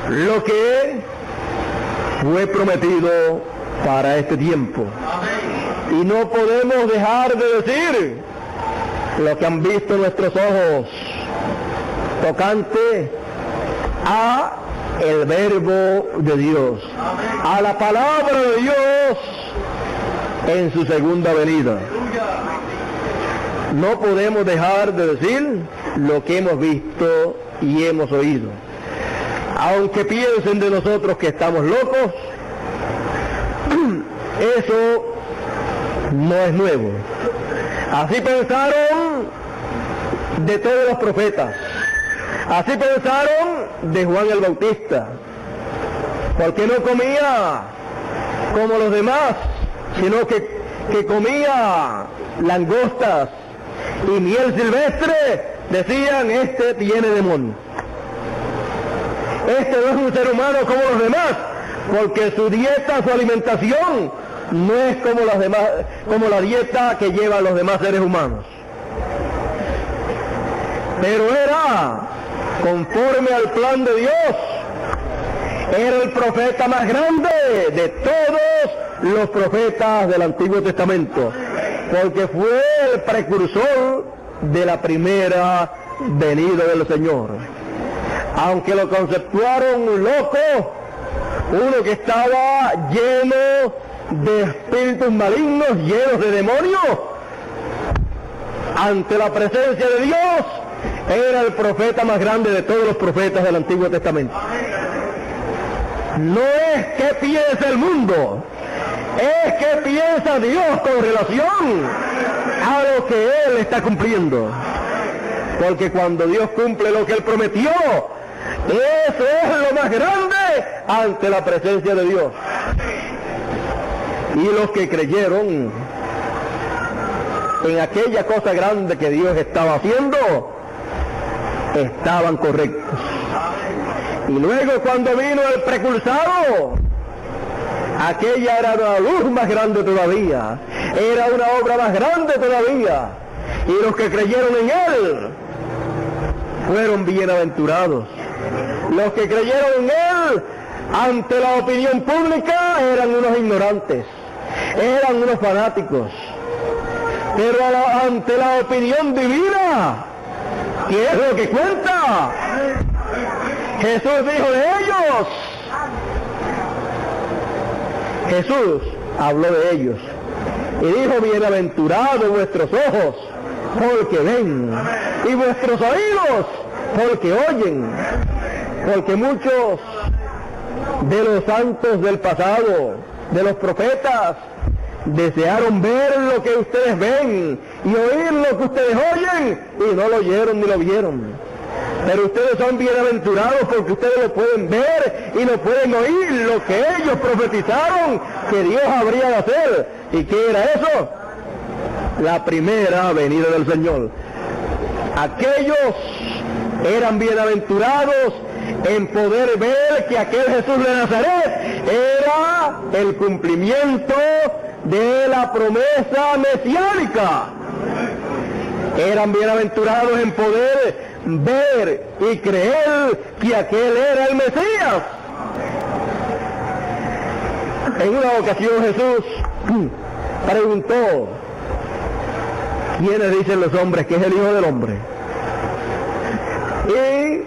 lo que fue prometido para este tiempo. Y no podemos dejar de decir lo que han visto nuestros ojos tocante a el verbo de Dios, a la palabra de Dios en su segunda venida. No podemos dejar de decir lo que hemos visto y hemos oído. Aunque piensen de nosotros que estamos locos, eso no es nuevo. Así pensaron de todos los profetas. Así pensaron de Juan el Bautista, porque no comía como los demás, sino que comía langostas y miel silvestre. Decían, este tiene demonio. Este no es un ser humano como los demás, porque su dieta, su alimentación, no es como las demás, como la dieta que llevan los demás seres humanos. Pero era conforme al plan de Dios. Era el profeta más grande de todos los profetas del Antiguo Testamento, porque fue el precursor de la primera venida del Señor. Aunque lo conceptuaron loco, uno que estaba lleno de espíritus malignos, llenos de demonios, ante la presencia de Dios, era el profeta más grande de todos los profetas del Antiguo Testamento. No es que piensa el mundo, es que piensa Dios con relación a lo que Él está cumpliendo. Porque cuando Dios cumple lo que Él prometió, eso es lo más grande ante la presencia de Dios. Y los que creyeron en aquella cosa grande que Dios estaba haciendo, estaban correctos. Y luego cuando vino el precursado, aquella era una luz más grande todavía, era una obra más grande todavía. Y los que creyeron en Él fueron bienaventurados. Los que creyeron en Él ante la opinión pública eran unos ignorantes, eran unos fanáticos. Pero ante la opinión divina, ¿qué es lo que cuenta? Jesús dijo de ellos. Jesús habló de ellos y dijo, bienaventurados vuestros ojos porque ven y vuestros oídos porque oyen, porque muchos de los santos del pasado, de los profetas, desearon ver lo que ustedes ven y oír lo que ustedes oyen, y no lo oyeron ni lo vieron. Pero ustedes son bienaventurados porque ustedes lo pueden ver y lo pueden oír, lo que ellos profetizaron que Dios habría de hacer. ¿Y qué era eso? La primera venida del Señor. Aquellos eran bienaventurados en poder ver que aquel Jesús de Nazaret era el cumplimiento de la promesa mesiánica. Eran bienaventurados en poder ver y creer que aquel era el Mesías. En una ocasión Jesús preguntó: ¿quiénes dicen los hombres que es el Hijo del Hombre? Y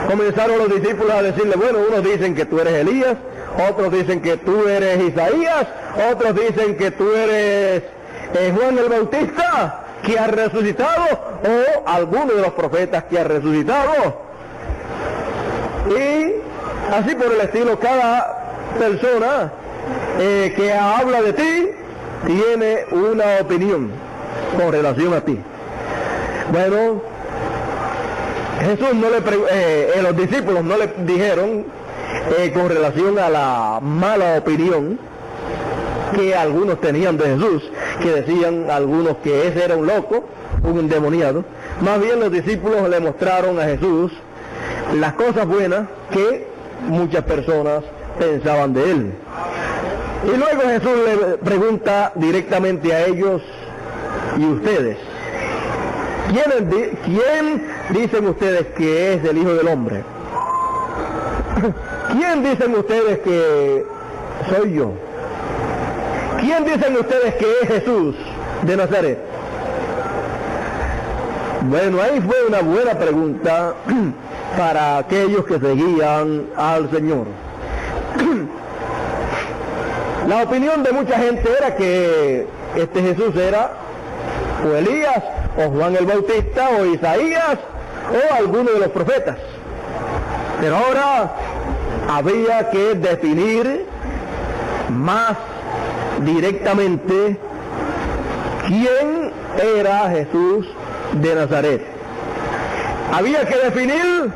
comenzaron los discípulos a decirle: bueno, unos dicen que tú eres Elías, otros dicen que tú eres Isaías, otros dicen que tú eres Juan el Bautista, que ha resucitado, o alguno de los profetas que ha resucitado. Y así por el estilo, cada persona que habla de ti tiene una opinión con relación a ti. Bueno, Jesús no le los discípulos no le dijeron con relación a la mala opinión que algunos tenían de Jesús, que decían algunos que ese era un loco, un endemoniado. Más bien los discípulos le mostraron a Jesús las cosas buenas que muchas personas pensaban de él. Y luego Jesús le pregunta directamente a ellos: ¿y ustedes? ¿Quién dicen ustedes que es el Hijo del Hombre? ¿Quién dicen ustedes que soy yo? ¿Quién dicen ustedes que es Jesús de Nazaret? Bueno, ahí fue una buena pregunta para aquellos que seguían al Señor. La opinión de mucha gente era que este Jesús era o Elías, o Juan el Bautista, o Isaías, o alguno de los profetas. Pero ahora había que definir más directamente quién era Jesús de Nazaret. Había que definir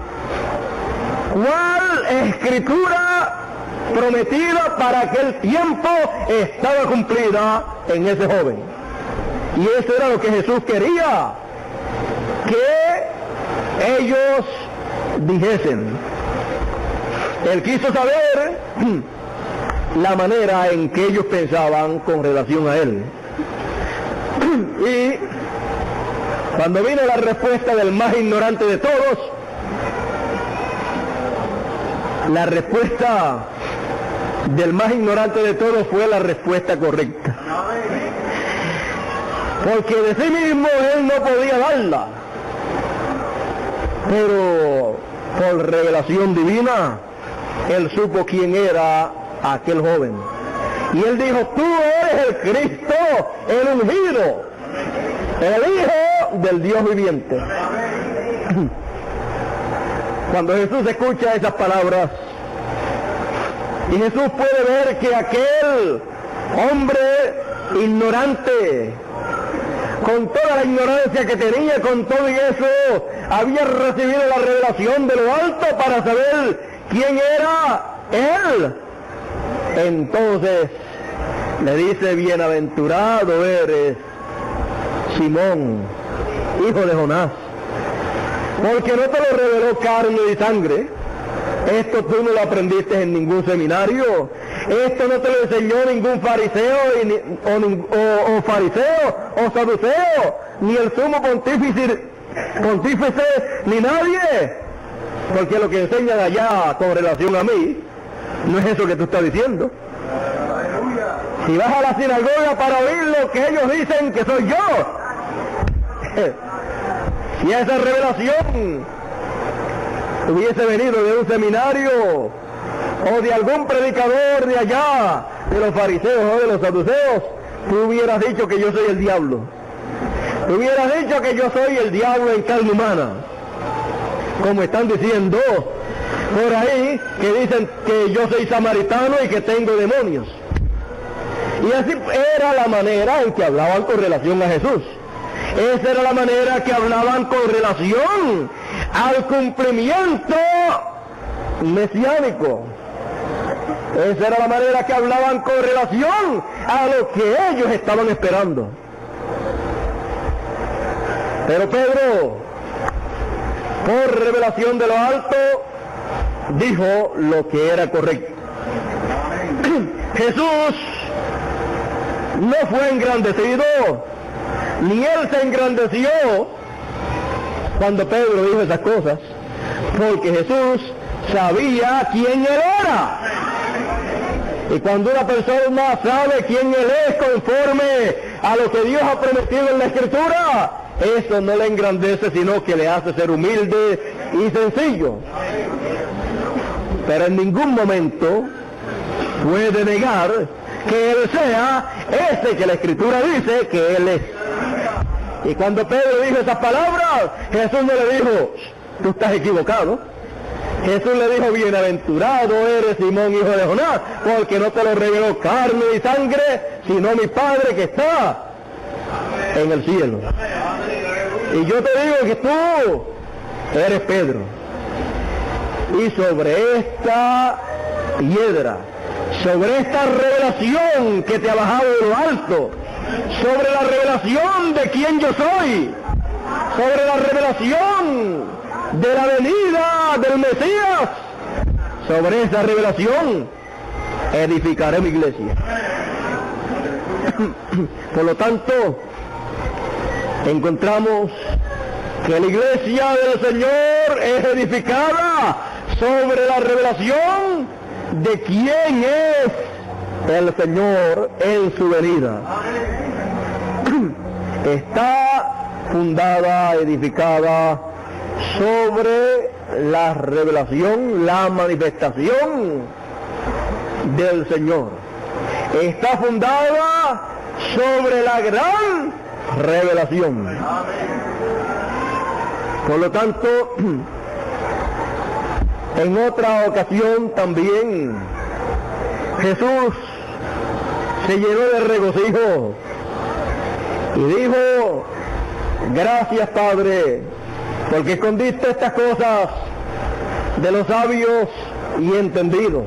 cuál escritura prometida para aquel tiempo estaba cumplida en ese joven. Y eso era lo que Jesús quería que ellos dijesen. Él quiso saber la manera en que ellos pensaban con relación a él. Y cuando vino la respuesta del más ignorante de todos, la respuesta del más ignorante de todos fue la respuesta correcta. Porque de sí mismo él no podía darla. Pero por revelación divina, él supo quién era aquel joven. Y él dijo: tú eres el Cristo, el ungido, el Hijo del Dios viviente. Cuando Jesús escucha esas palabras, y Jesús puede ver que aquel hombre ignorante, con toda la ignorancia que tenía, con todo y eso, había recibido la revelación de lo alto para saber quién era él. Entonces le dice: bienaventurado eres, Simón, hijo de Jonás, porque no te lo reveló carne y sangre. Esto tú no lo aprendiste en ningún seminario. Esto no te lo enseñó ningún fariseo o fariseo o saduceo, ni el sumo pontífice, ni nadie. Porque lo que enseñan allá con relación a mí no es eso que tú estás diciendo. Si vas a la sinagoga para oír lo que ellos dicen que soy yo, si esa revelación hubiese venido de un seminario o de algún predicador de allá, de los fariseos o de los saduceos, tú hubieras dicho que yo soy el diablo. Tú hubieras dicho que yo soy el diablo en carne humana, como están diciendo por ahí que dicen que yo soy samaritano y que tengo demonios. Y así era la manera en que hablaban con relación a Jesús. Esa era la manera que hablaban con relación al cumplimiento mesiánico. Esa era la manera que hablaban con relación a lo que ellos estaban esperando. Pero Pedro, por revelación de lo alto, dijo lo que era correcto. Jesús no fue engrandecido, ni él se engrandeció cuando Pedro dijo esas cosas, porque Jesús sabía quién él era. Y cuando una persona sabe quién él es conforme a lo que Dios ha prometido en la Escritura, eso no le engrandece, sino que le hace ser humilde y sencillo. Pero en ningún momento puede negar que él sea ese que la Escritura dice que él es. Y cuando Pedro dijo esas palabras, Jesús no le dijo, tú estás equivocado. Jesús le dijo, bienaventurado eres Simón, hijo de Jonás, porque no te lo reveló carne y sangre, sino mi Padre que está en el cielo. Y yo te digo que tú eres Pedro. Y sobre esta piedra, sobre esta revelación que te ha bajado de lo alto, sobre la revelación de quién yo soy, sobre la revelación de la venida del Mesías, sobre esa revelación edificaré mi iglesia. Por lo tanto, encontramos que la iglesia del Señor es edificada sobre la revelación de quién es el Señor en su venida. Está fundada, edificada sobre la revelación, la manifestación del Señor. Está fundada sobre la gran revelación. Por lo tanto, en otra ocasión también Jesús se llenó de regocijo y dijo, gracias Padre, porque escondiste estas cosas de los sabios y entendidos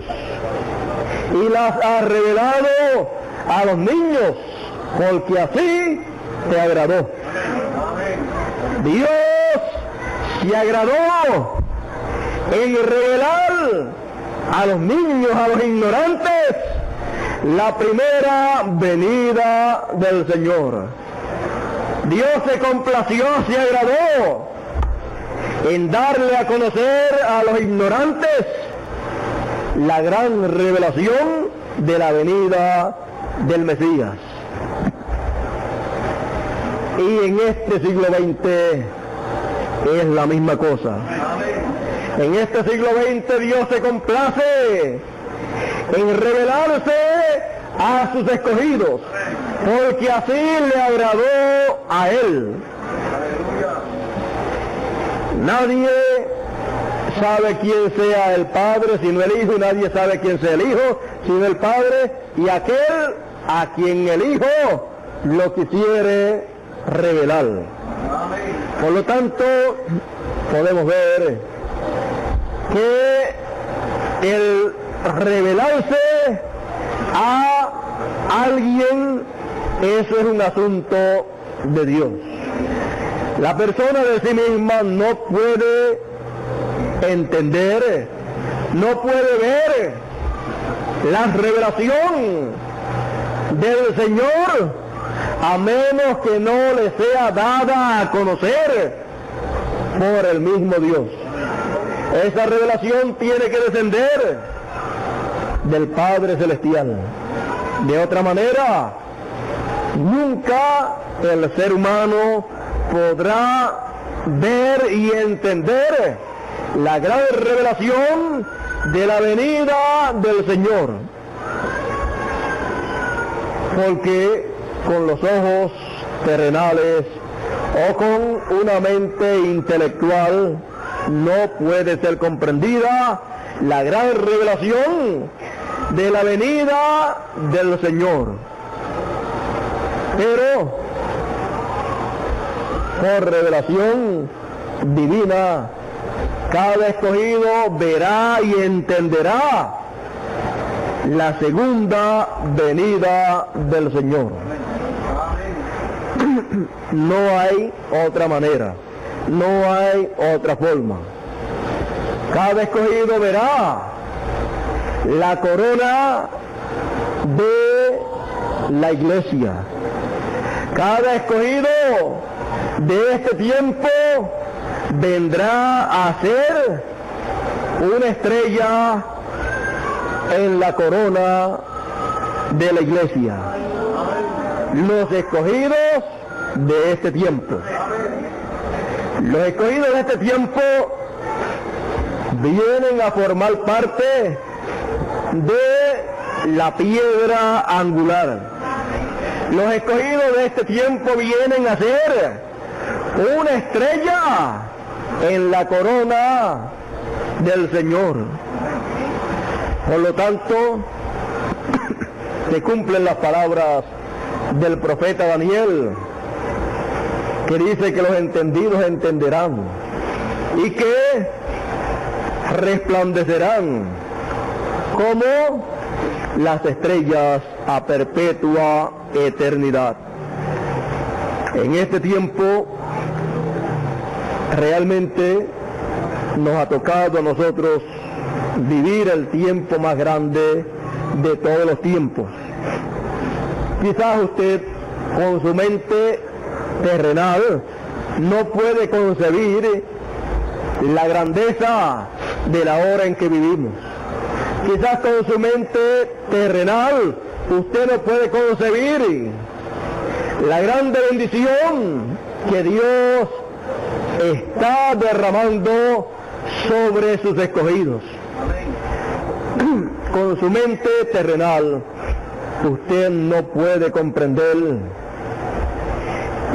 y las has revelado a los niños, porque así te agradó. Dios se agradó en revelar a los niños, a los ignorantes, la primera venida del Señor. Dios se complació, se agradó en darle a conocer a los ignorantes la gran revelación de la venida del Mesías. Y en este siglo XX es la misma cosa. En este siglo XX Dios se complace en revelarse a sus escogidos, porque así le agradó a Él. Nadie sabe quién sea el Padre sino el Hijo, y nadie sabe quién sea el Hijo sino el Padre, y aquel a quien el Hijo lo quisiere revelar. Por lo tanto, podemos ver que el revelarse a alguien, eso es un asunto de Dios. La persona de sí misma no puede entender, no puede ver la revelación del Señor a menos que no le sea dada a conocer por el mismo Dios. Esa revelación tiene que descender del Padre Celestial. De otra manera, nunca el ser humano podrá ver y entender la gran revelación de la venida del Señor. Porque con los ojos terrenales o con una mente intelectual no puede ser comprendida la gran revelación de la venida del Señor. Pero por revelación divina, cada escogido verá y entenderá la segunda venida del Señor. No hay otra manera, no hay otra forma. Cada escogido verá la corona de la iglesia. Cada escogido de este tiempo vendrá a ser una estrella en la corona de la iglesia. Los escogidos de este tiempo. Los escogidos de este tiempo vienen a formar parte de la piedra angular. Los escogidos de este tiempo vienen a ser una estrella en la corona del Señor. Por lo tanto, se cumplen las palabras del profeta Daniel, que dice que los entendidos entenderán y que resplandecerán como las estrellas a perpetua eternidad. En este tiempo realmente nos ha tocado a nosotros vivir el tiempo más grande de todos los tiempos. Quizás usted con su mente terrenal no puede concebir la grandeza de la hora en que vivimos. Quizás con su mente terrenal usted no puede concebir la grande bendición que Dios está derramando sobre sus escogidos. Con su mente terrenal usted no puede comprender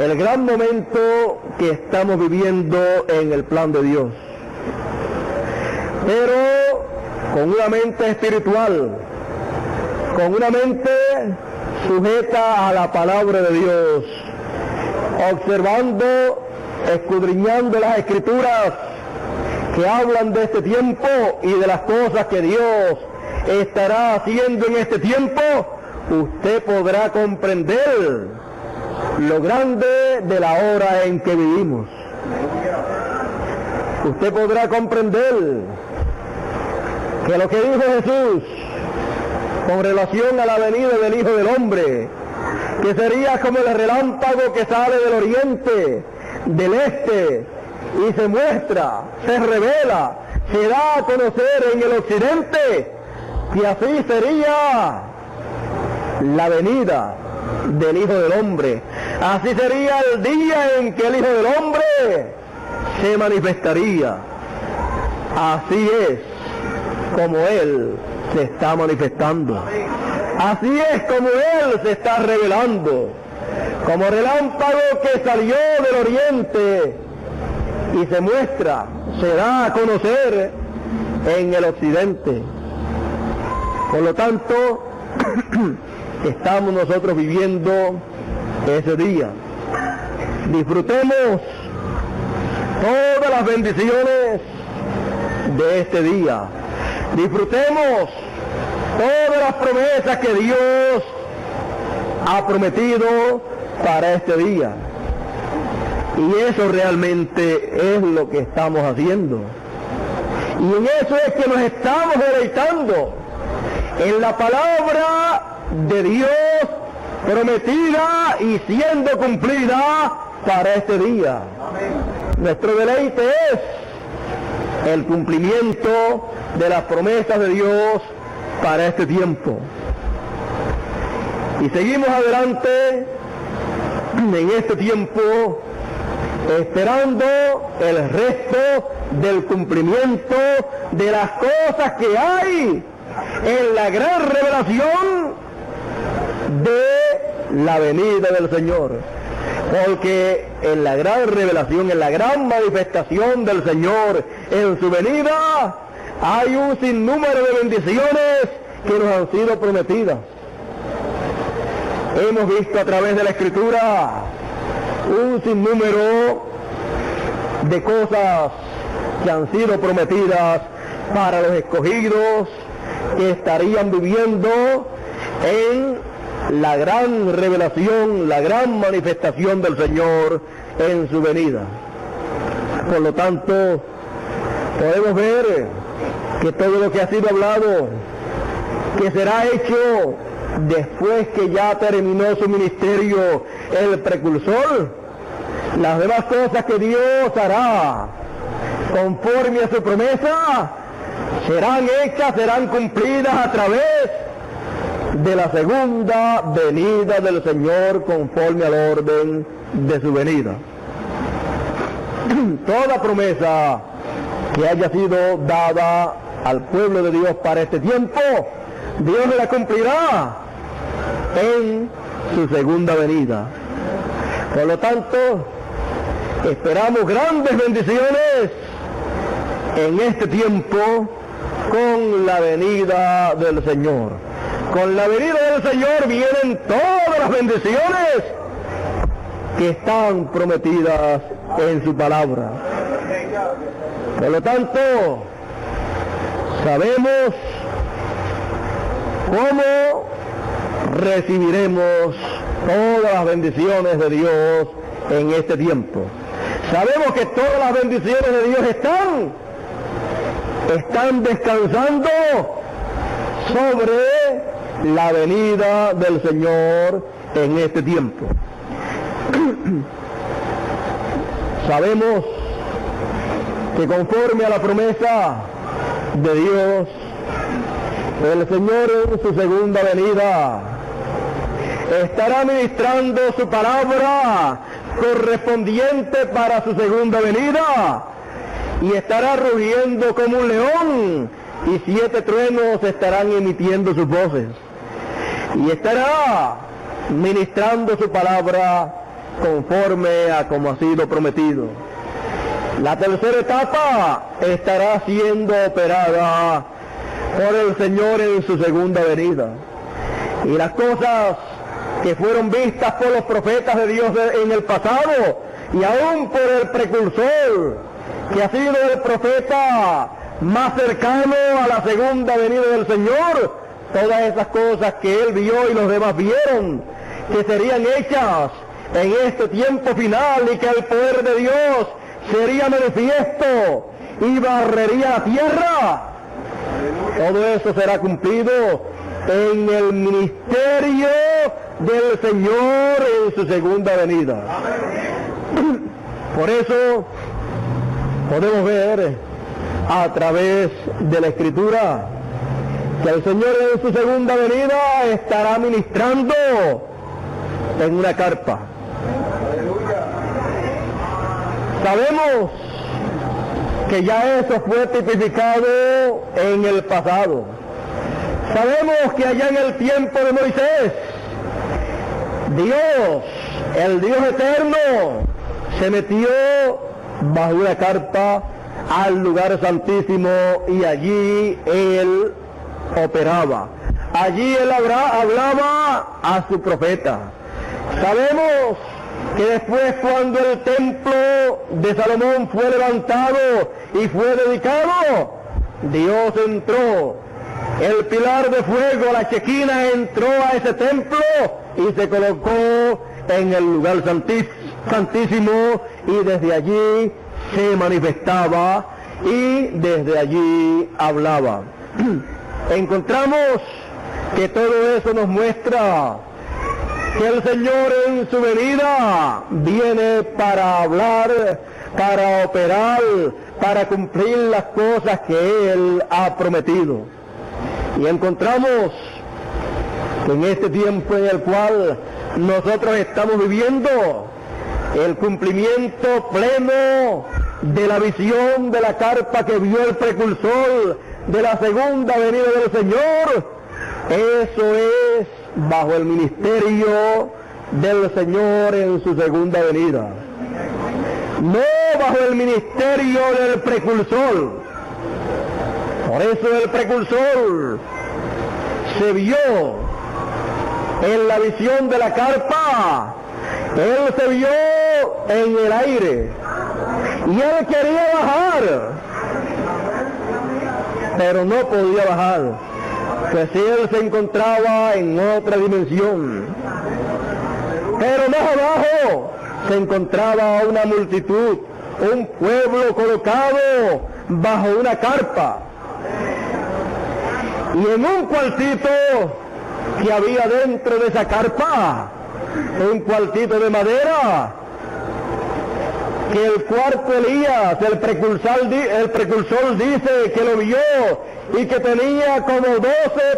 el gran momento que estamos viviendo en el plan de Dios. Pero con una mente espiritual, con una mente sujeta a la palabra de Dios, observando, escudriñando las escrituras que hablan de este tiempo y de las cosas que Dios estará haciendo en este tiempo, usted podrá comprender lo grande de la hora en que vivimos. Usted podrá comprender que lo que dijo Jesús con relación a la venida del Hijo del Hombre, que sería como el relámpago que sale del oriente, del este, y se muestra, se revela, se da a conocer en el occidente, que así sería la venida del Hijo del Hombre. Así sería el día en que el Hijo del Hombre se manifestaría. Así es como Él se está manifestando. Así es como Él se está revelando. Como relámpago que salió del oriente y se muestra, se da a conocer en el occidente. Por lo tanto, estamos nosotros viviendo ese día. Disfrutemos todas las bendiciones de este día. Disfrutemos todas las promesas que Dios ha prometido para este día. Y eso realmente es lo que estamos haciendo. Y en eso es que nos estamos deleitando, en la palabra de Dios prometida y siendo cumplida para este día. Nuestro deleite es el cumplimiento de las promesas de Dios para este tiempo. Y seguimos adelante en este tiempo esperando el resto del cumplimiento de las cosas que hay en la gran revelación de la venida del Señor. Porque en la gran revelación, en la gran manifestación del Señor en su venida, hay un sinnúmero de bendiciones que nos han sido prometidas. Hemos visto a través de la Escritura un sinnúmero de cosas que han sido prometidas para los escogidos que estarían viviendo en la gran revelación, la gran manifestación del Señor en su venida. Por lo tanto, podemos ver que todo lo que ha sido hablado, que será hecho después que ya terminó su ministerio el precursor, las demás cosas que Dios hará conforme a su promesa serán hechas, serán cumplidas a través de la segunda venida del Señor conforme al orden de su venida. Toda promesa que haya sido dada al pueblo de Dios para este tiempo, Dios la cumplirá en su segunda venida. Por lo tanto, esperamos grandes bendiciones en este tiempo con la venida del Señor. Con la venida del Señor vienen todas las bendiciones que están prometidas en su palabra. Por lo tanto, sabemos cómo recibiremos todas las bendiciones de Dios en este tiempo. Sabemos que todas las bendiciones de Dios están descansando sobre la venida del Señor en este tiempo. Sabemos que conforme a la promesa de Dios, el Señor en su segunda venida estará ministrando su palabra correspondiente para su segunda venida y estará rugiendo como un león y 7 truenos estarán emitiendo sus voces y estará ministrando su palabra conforme a como ha sido prometido. La tercera etapa estará siendo operada por el Señor en su segunda venida. Y las cosas que fueron vistas por los profetas de Dios en el pasado y aún por el precursor, que ha sido el profeta más cercano a la segunda venida del Señor, todas esas cosas que él vio y los demás vieron, que serían hechas en este tiempo final y que el poder de Dios sería manifiesto y barrería la tierra, todo eso será cumplido en el ministerio del Señor en su segunda venida. Por eso podemos ver a través de la Escritura que el Señor en su segunda venida estará ministrando en una carpa. Sabemos que ya eso fue tipificado en el pasado. Sabemos que allá en el tiempo de Moisés, Dios, el Dios eterno, se metió bajo una carpa al lugar santísimo y allí él operaba. Allí él hablaba a su profeta. Sabemos que después, cuando el templo de Salomón fue levantado y fue dedicado, Dios entró, el pilar de fuego, la Chequina, entró a ese templo y se colocó en el lugar santísimo y desde allí se manifestaba y desde allí hablaba. Encontramos que todo eso nos muestra que el Señor en su venida viene para hablar, para operar, para cumplir las cosas que Él ha prometido. Y encontramos que en este tiempo en el cual nosotros estamos viviendo, el cumplimiento pleno de la visión de la carpa que vio el precursor de la segunda venida del Señor, eso es bajo el ministerio del Señor en su segunda venida. No bajo el ministerio del precursor. Por eso el precursor se vio en la visión de la carpa. Él se vio en el aire y él quería bajar, pero no podía bajar, pues él se encontraba en otra dimensión. Pero más abajo se encontraba una multitud, un pueblo colocado bajo una carpa. Y en un cuartito que había dentro de esa carpa, un cuartito de madera, que el cuarto Elías, el precursor dice que lo vio y que tenía como 12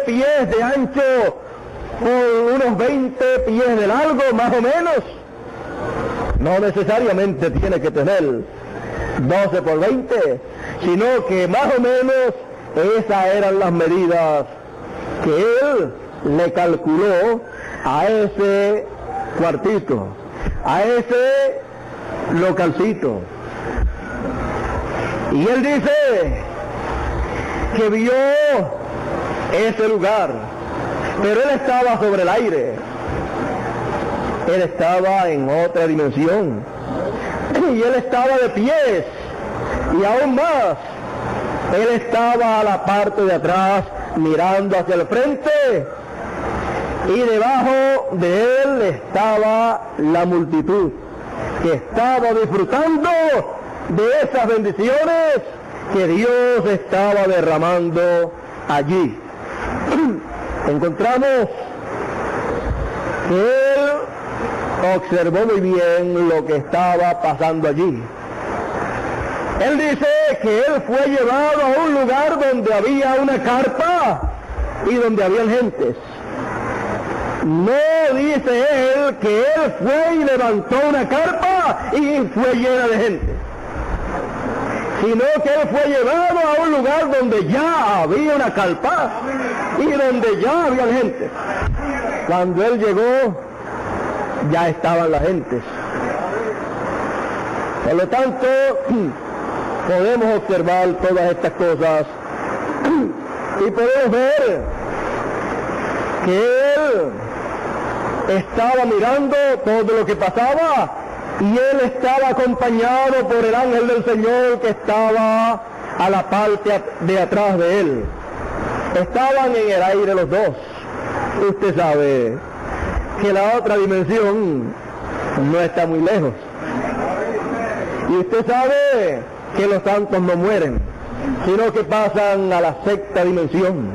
pies de ancho por unos 20 pies de largo, más o menos. No necesariamente tiene que tener 12 por 20, sino que más o menos esas eran las medidas que él le calculó a ese cuartito, a ese localcito. Y él dice que vio ese lugar, pero él estaba sobre el aire, él estaba en otra dimensión, y él estaba de pies, y aún más, él estaba a la parte de atrás mirando hacia el frente, y debajo de él estaba la multitud que estaba disfrutando de esas bendiciones que Dios estaba derramando allí. Encontramos que él observó muy bien lo que estaba pasando allí. Él dice que él fue llevado a un lugar donde había una carpa y donde había gentes. No dice él que él fue y levantó una carpa y fue llena de gente, sino que él fue llevado a un lugar donde ya había una carpa y donde ya había gente. Cuando él llegó, ya estaban las gentes. Por lo tanto, podemos observar todas estas cosas y podemos ver que él estaba mirando todo lo que pasaba y él estaba acompañado por el ángel del Señor que estaba a la parte de atrás de él. Estaban en el aire los dos. Usted sabe que la otra dimensión no está muy lejos. Y usted sabe que los santos no mueren, sino que pasan a la sexta dimensión.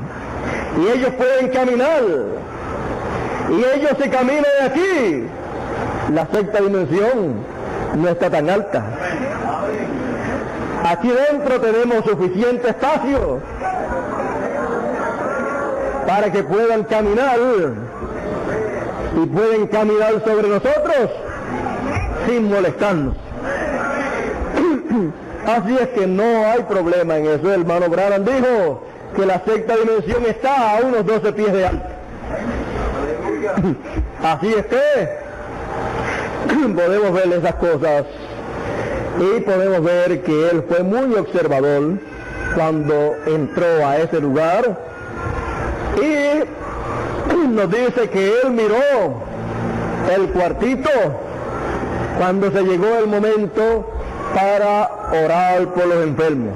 Y ellos pueden caminar. Y ellos se caminan de aquí. La sexta dimensión no está tan alta. Aquí dentro tenemos suficiente espacio para que puedan caminar y pueden caminar sobre nosotros sin molestarnos. Así es que no hay problema en eso. El hermano Branham dijo que la sexta dimensión está a unos 12 pies de alto. Así es que podemos ver esas cosas y podemos ver que él fue muy observador cuando entró a ese lugar y nos dice que él miró el cuartito cuando se llegó el momento para orar por los enfermos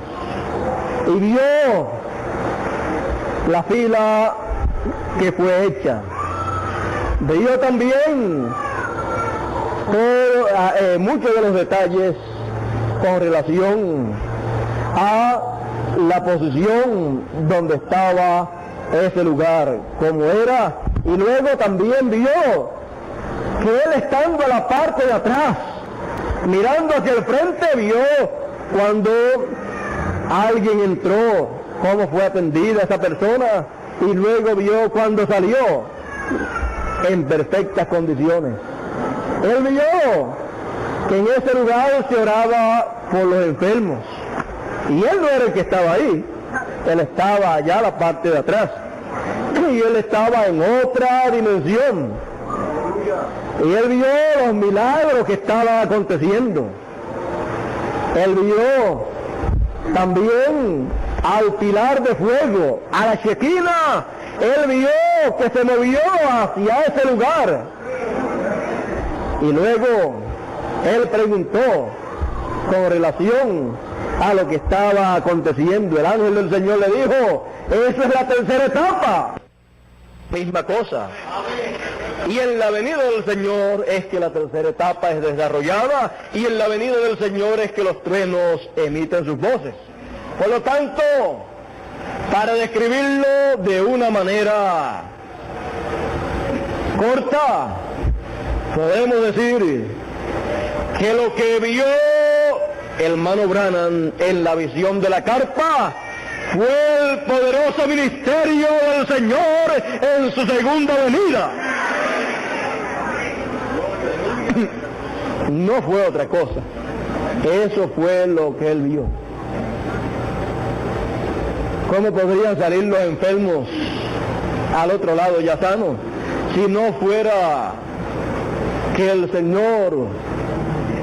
y vio la fila que fue hecha. Vio también muchos de los detalles con relación a la posición donde estaba ese lugar, como era, y luego también vio que él estando a la parte de atrás, mirando hacia el frente, vio cuando alguien entró, cómo fue atendida esa persona, y luego vio cuando salió en perfectas condiciones. Él vio que en ese lugar se oraba por los enfermos. Y él no era el que estaba ahí. Él estaba allá a la parte de atrás. Y él estaba en otra dimensión. Y él vio los milagros que estaban aconteciendo. Él vio también al pilar de fuego, a la Shekinah, él vio que se movió hacia ese lugar. Y luego él preguntó con relación a lo que estaba aconteciendo. El ángel del Señor le dijo, esa es la tercera etapa. Misma cosa. Y en la venida del Señor es que la tercera etapa es desarrollada, y en la venida del Señor es que los truenos emiten sus voces. Por lo tanto, para describirlo de una manera corta, podemos decir que lo que vio el hermano Branham en la visión de la carpa fue el poderoso ministerio del Señor en su segunda venida. No fue otra cosa. Eso fue lo que él vio. ¿Cómo podrían salir los enfermos al otro lado ya sanos si no fuera que el Señor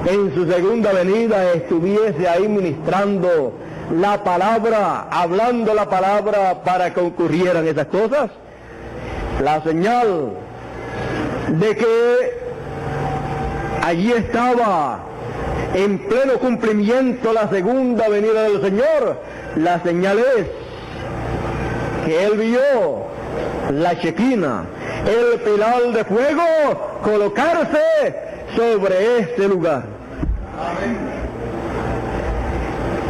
en su segunda venida estuviese ahí ministrando la palabra, hablando la palabra para que ocurrieran esas cosas? La señal de que allí estaba en pleno cumplimiento la segunda venida del Señor, la señal es que él vio la Shekinah, el pilar de fuego, colocarse sobre este lugar.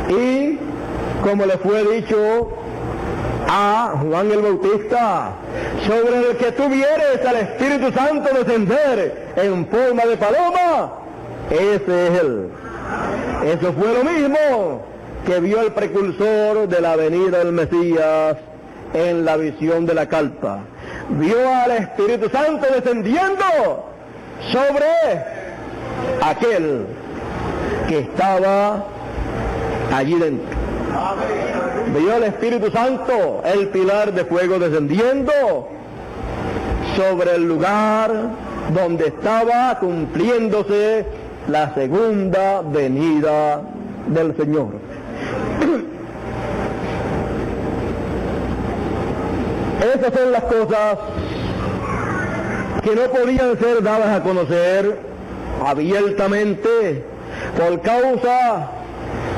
Y como le fue dicho a Juan el Bautista, sobre el que tú vieres al Espíritu Santo descender en forma de paloma, ese es él. Eso fue lo mismo que vio el precursor de la venida del Mesías en la visión de la carpa. Vio al Espíritu Santo descendiendo sobre aquel que estaba allí dentro. Vio al Espíritu Santo, el pilar de fuego descendiendo sobre el lugar donde estaba cumpliéndose la segunda venida del Señor. Esas son las cosas que no podían ser dadas a conocer abiertamente por causa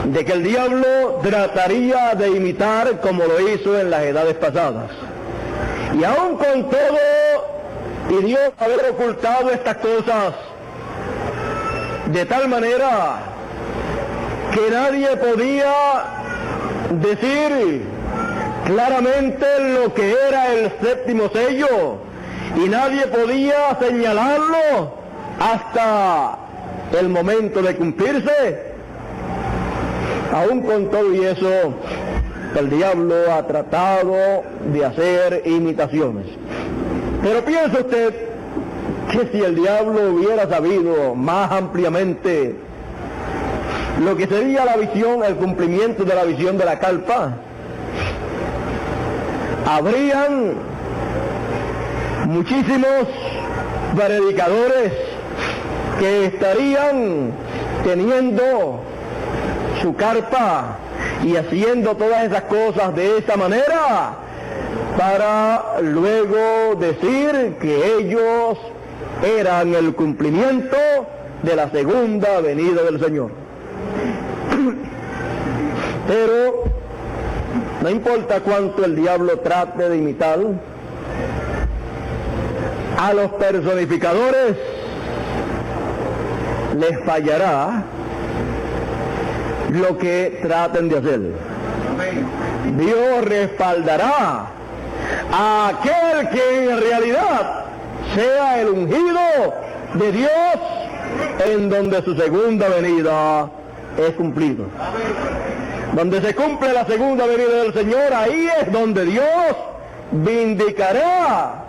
de que el diablo trataría de imitar como lo hizo en las edades pasadas. Y aún con todo, y Dios haber ocultado estas cosas de tal manera que nadie podía decir claramente lo que era el séptimo sello, y nadie podía señalarlo hasta el momento de cumplirse. Aún con todo y eso, el diablo ha tratado de hacer imitaciones. Pero piensa usted que si el diablo hubiera sabido más ampliamente lo que sería la visión, el cumplimiento de la visión de la carpa, habrían muchísimos predicadores que estarían teniendo su carpa y haciendo todas esas cosas de esa manera para luego decir que ellos eran el cumplimiento de la segunda venida del Señor. Pero no importa cuánto el diablo trate de imitar a los personificadores, les fallará lo que traten de hacer. Dios respaldará a aquel que en realidad sea el ungido de Dios, en donde su segunda venida es cumplido. Donde se cumple la segunda venida del Señor, ahí es donde Dios vindicará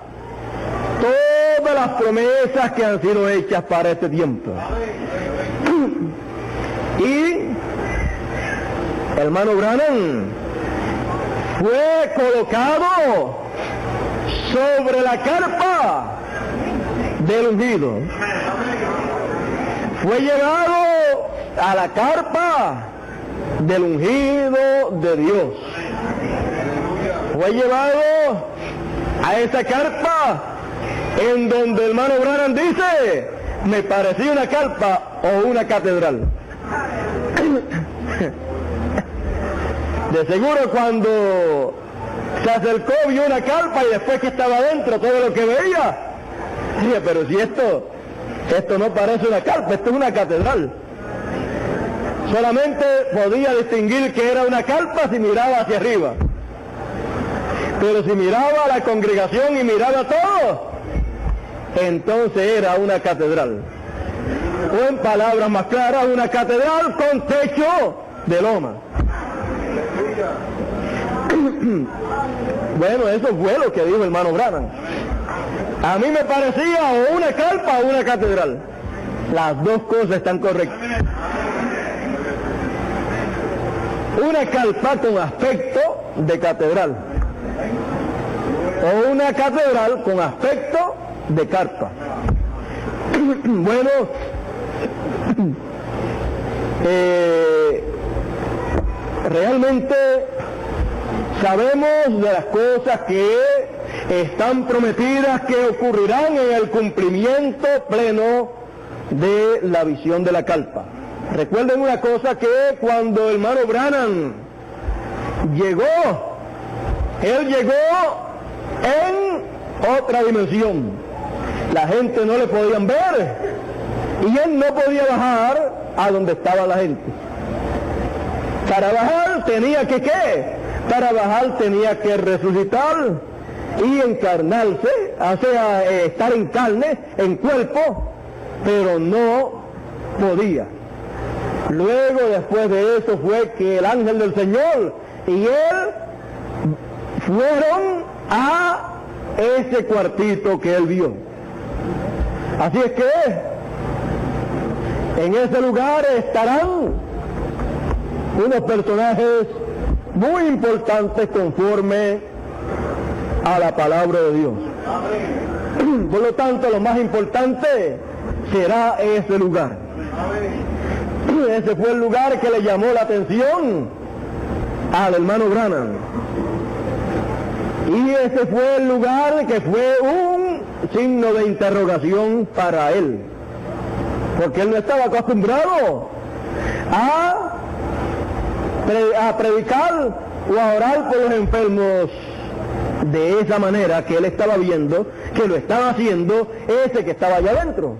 todas las promesas que han sido hechas para este tiempo. Y el hermano Branham fue colocado sobre la carpa del ungido. Fue llevado a la carpa del ungido de Dios. Fue llevado a esa carpa en donde el hermano Branham dice, me parecía una carpa o una catedral. De seguro cuando se acercó vio una carpa y después que estaba adentro todo lo que veía, dije, pero si esto no parece una carpa, esto es una catedral. Solamente podía distinguir que era una carpa si miraba hacia arriba. Pero si miraba a la congregación y miraba todo, entonces era una catedral. O en palabras más claras, una catedral con techo de loma. Bueno, eso fue lo que dijo el hermano Branham. A mí me parecía o una carpa o una catedral. Las dos cosas están correctas. Una carpa con aspecto de catedral o una catedral con aspecto de carpa. Bueno, realmente sabemos de las cosas que están prometidas que ocurrirán en el cumplimiento pleno de la visión de la carpa. Recuerden una cosa, que cuando el hermano Branham llegó, él llegó en otra dimensión. La gente no le podían ver y él no podía bajar a donde estaba la gente. Para bajar tenía que ¿qué? Para bajar tenía que resucitar y encarnarse, o sea, estar en carne, en cuerpo, pero no podía. Luego, después de eso, fue que el ángel del Señor y él fueron a ese cuartito que él vio. Así es que en ese lugar estarán unos personajes muy importantes conforme a la palabra de Dios. Por lo tanto, lo más importante será ese lugar. Ese fue el lugar que le llamó la atención al hermano Branham. Y ese fue el lugar que fue un signo de interrogación para él. Porque él no estaba acostumbrado a predicar o a orar por los enfermos de esa manera que él estaba viendo, que lo estaba haciendo ese que estaba allá adentro.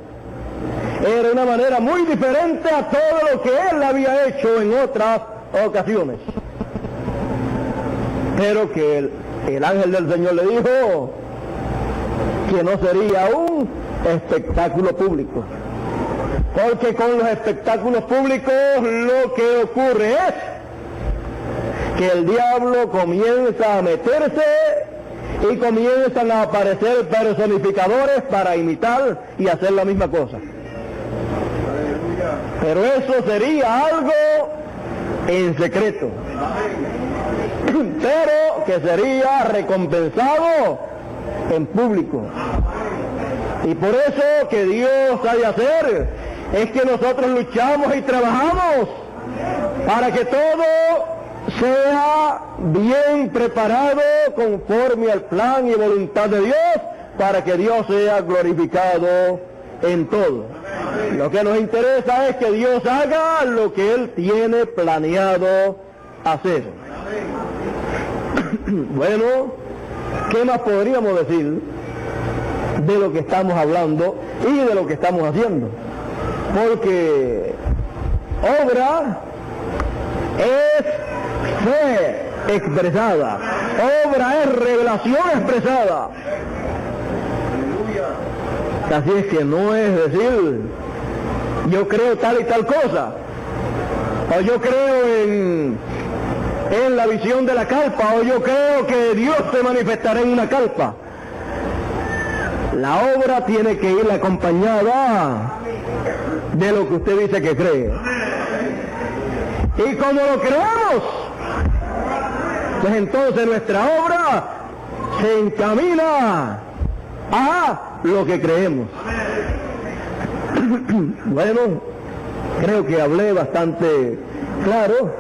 Era una manera muy diferente a todo lo que él había hecho en otras ocasiones. Pero que el ángel del Señor le dijo que no sería un espectáculo público. Porque con los espectáculos públicos lo que ocurre es que el diablo comienza a meterse y comienzan a aparecer personificadores para imitar y hacer la misma cosa. Pero eso sería algo en secreto, pero que sería recompensado en público. Y por eso que Dios ha de hacer es que nosotros luchamos y trabajamos para que todo sea bien preparado conforme al plan y voluntad de Dios, para que Dios sea glorificado en todo. Lo que nos interesa es que Dios haga lo que Él tiene planeado hacer. Bueno, ¿qué más podríamos decir de lo que estamos hablando y de lo que estamos haciendo? Porque obra es fe expresada, obra es revelación expresada. Así es que no es decir, yo creo tal y tal cosa, o yo creo en la visión de la carpa, o yo creo que Dios se manifestará en una carpa. La obra tiene que ir acompañada de lo que usted dice que cree. Y como lo creemos, pues entonces nuestra obra se encamina a lo que creemos. Bueno, creo que hablé bastante claro.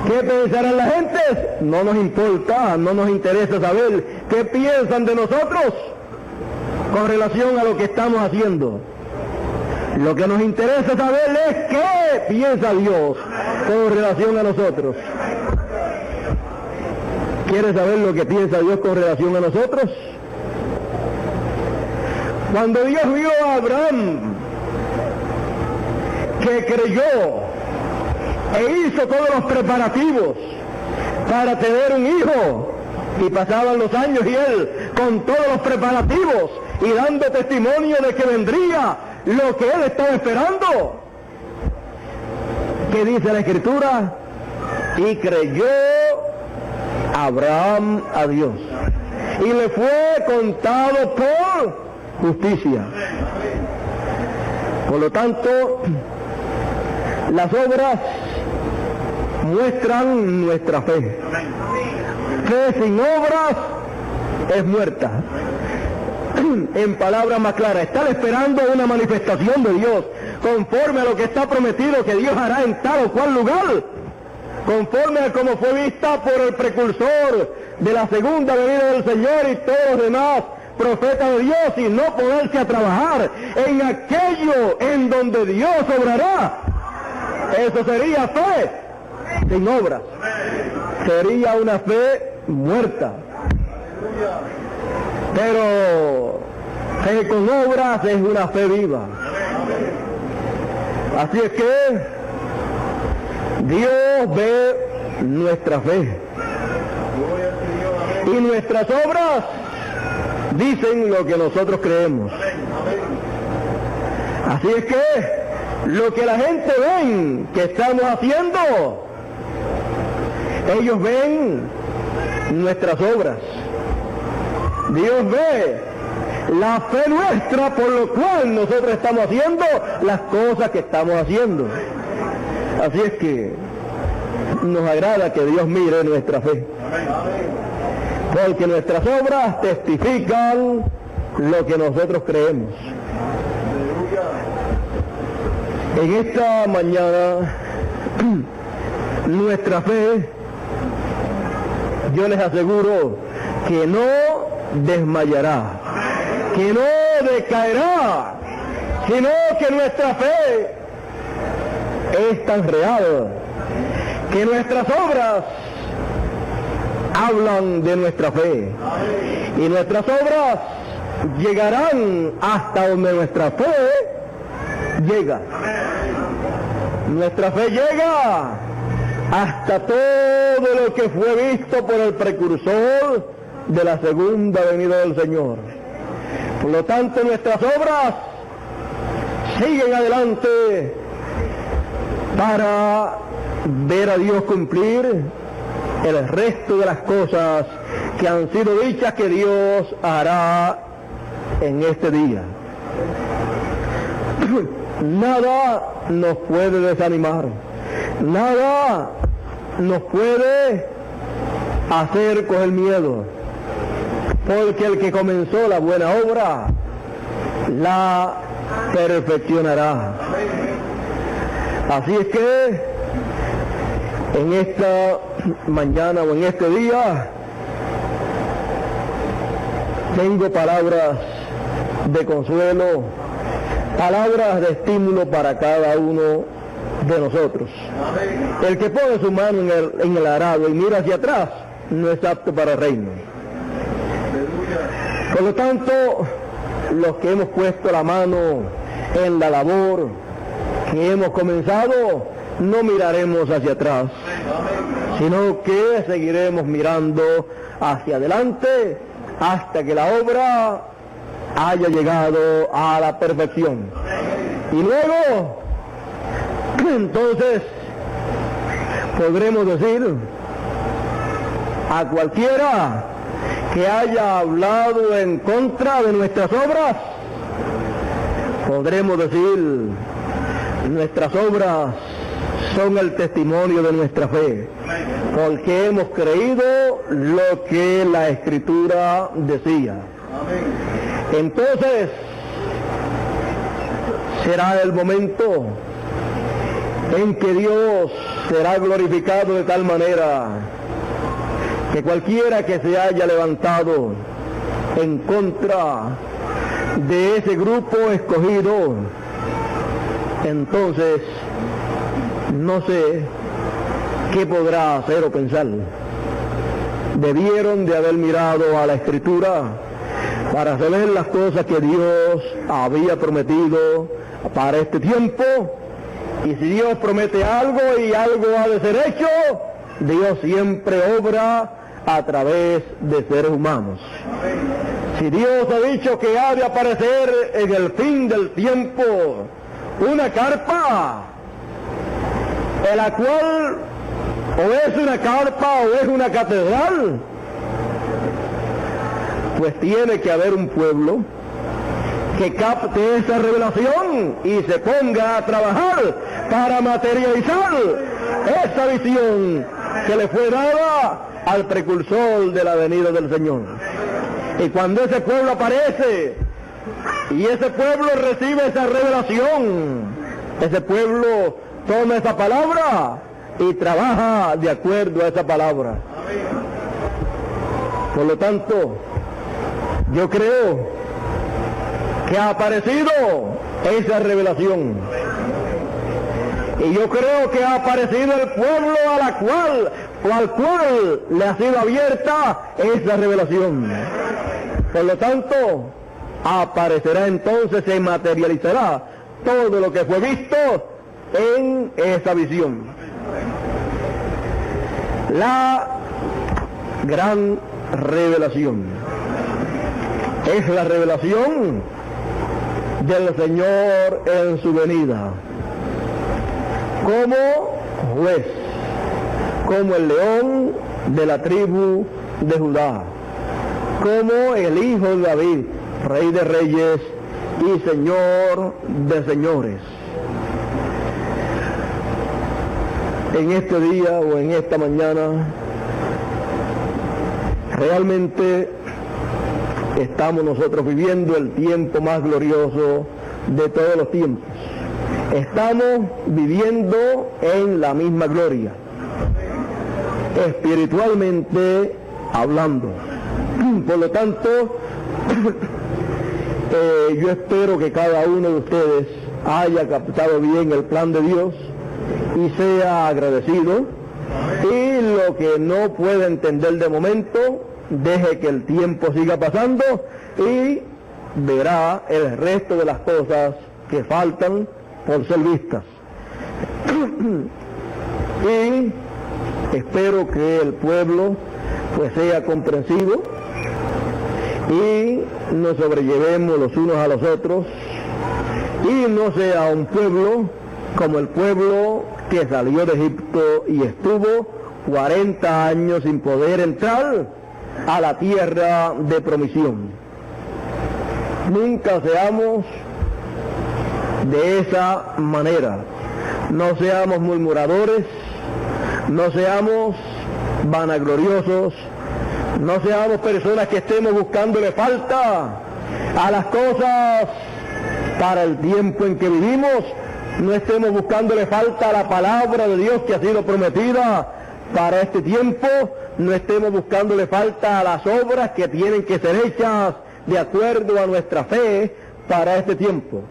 ¿Qué pensarán las gentes? No nos importa, no nos interesa saber qué piensan de nosotros con relación a lo que estamos haciendo. Lo que nos interesa saber es qué piensa Dios con relación a nosotros. ¿Quieres saber lo que piensa Dios con relación a nosotros? Cuando Dios vio a Abraham, que creyó e hizo todos los preparativos para tener un hijo, y pasaban los años y él con todos los preparativos y dando testimonio de que vendría lo que él estaba esperando. ¿Qué dice la Escritura? Y creyó Abraham a Dios, y le fue contado por justicia. Por lo tanto, las obras muestran nuestra fe. Fe sin obras es muerta. En palabras más claras, estar esperando una manifestación de Dios conforme a lo que está prometido que Dios hará en tal o cual lugar, conforme a como fue vista por el precursor de la segunda venida del Señor y todos los demás profetas de Dios, y no ponerse a trabajar en aquello en donde Dios obrará. Eso sería fe sin obras. Sería una fe muerta. Pero fe con obras es una fe viva. Así es que Dios ve nuestra fe. Y nuestras obras dicen lo que nosotros creemos. Así es que lo que la gente ven que estamos haciendo, ellos ven nuestras obras. Dios ve la fe nuestra, por lo cual nosotros estamos haciendo las cosas que estamos haciendo. Así es que nos agrada que Dios mire nuestra fe, porque nuestras obras testifican lo que nosotros creemos. En esta mañana, nuestra fe, yo les aseguro que no desmayará, que no decaerá, sino que nuestra fe es tan real que nuestras obras hablan de nuestra fe, y nuestras obras llegarán hasta donde nuestra fe llega. Nuestra fe llega hasta todo lo que fue visto por el precursor de la segunda venida del Señor. Por lo tanto, nuestras obras siguen adelante para ver a Dios cumplir el resto de las cosas que han sido dichas que Dios hará en este día. Nada nos puede desanimar, nada nos puede hacer coger miedo, porque el que comenzó la buena obra la perfeccionará. Así es que en esta mañana o en este día tengo palabras de consuelo, palabras de estímulo para cada uno de nosotros. El que pone su mano en el arado y mira hacia atrás no es apto para el reino. Por lo tanto, los que hemos puesto la mano en la labor que hemos comenzado, no miraremos hacia atrás, sino que seguiremos mirando hacia adelante hasta que la obra haya llegado a la perfección. Y luego, entonces, podremos decir a cualquiera que haya hablado en contra de nuestras obras, podremos decir: nuestras obras son el testimonio de nuestra fe, porque hemos creído lo que la Escritura decía. Entonces, será el momento en que Dios será glorificado de tal manera que cualquiera que se haya levantado en contra de ese grupo escogido, entonces no sé qué podrá hacer o pensar. Debieron de haber mirado a la Escritura para saber las cosas que Dios había prometido para este tiempo. Y si Dios promete algo y algo ha de ser hecho, Dios siempre obra a través de seres humanos. Si Dios ha dicho que ha de aparecer en el fin del tiempo una carpa, en la cual o es una carpa o es una catedral, pues tiene que haber un pueblo que capte esa revelación y se ponga a trabajar para materializar esa visión que le fue dada al precursor de la venida del Señor. Y cuando ese pueblo aparece y ese pueblo recibe esa revelación, ese pueblo toma esa palabra y trabaja de acuerdo a esa palabra. Por lo tanto, yo creo que ha aparecido esa revelación. Y yo creo que ha aparecido el pueblo al cual le ha sido abierta esa revelación. Por lo tanto, aparecerá entonces, se materializará todo lo que fue visto en esa visión. La gran revelación es la revelación del Señor en su venida, como juez, como el león de la tribu de Judá, como el hijo de David, rey de reyes y señor de señores. En este día o en esta mañana, realmente estamos nosotros viviendo el tiempo más glorioso de todos los tiempos. Estamos viviendo en la misma gloria, espiritualmente hablando. Por lo tanto, yo espero que cada uno de ustedes haya captado bien el plan de Dios y sea agradecido, y lo que no pueda entender de momento, deje que el tiempo siga pasando y verá el resto de las cosas que faltan por ser vistas. Y espero que el pueblo pues sea comprensivo y nos sobrellevemos los unos a los otros y no sea un pueblo como el pueblo que salió de Egipto y estuvo 40 años sin poder entrar a la tierra de promisión. Nunca seamos de esa manera. No seamos murmuradores, no seamos vanagloriosos, no seamos personas que estemos buscándole falta a las cosas para el tiempo en que vivimos, no estemos buscándole falta a la palabra de Dios que ha sido prometida para este tiempo, no estemos buscándole falta a las obras que tienen que ser hechas de acuerdo a nuestra fe para este tiempo.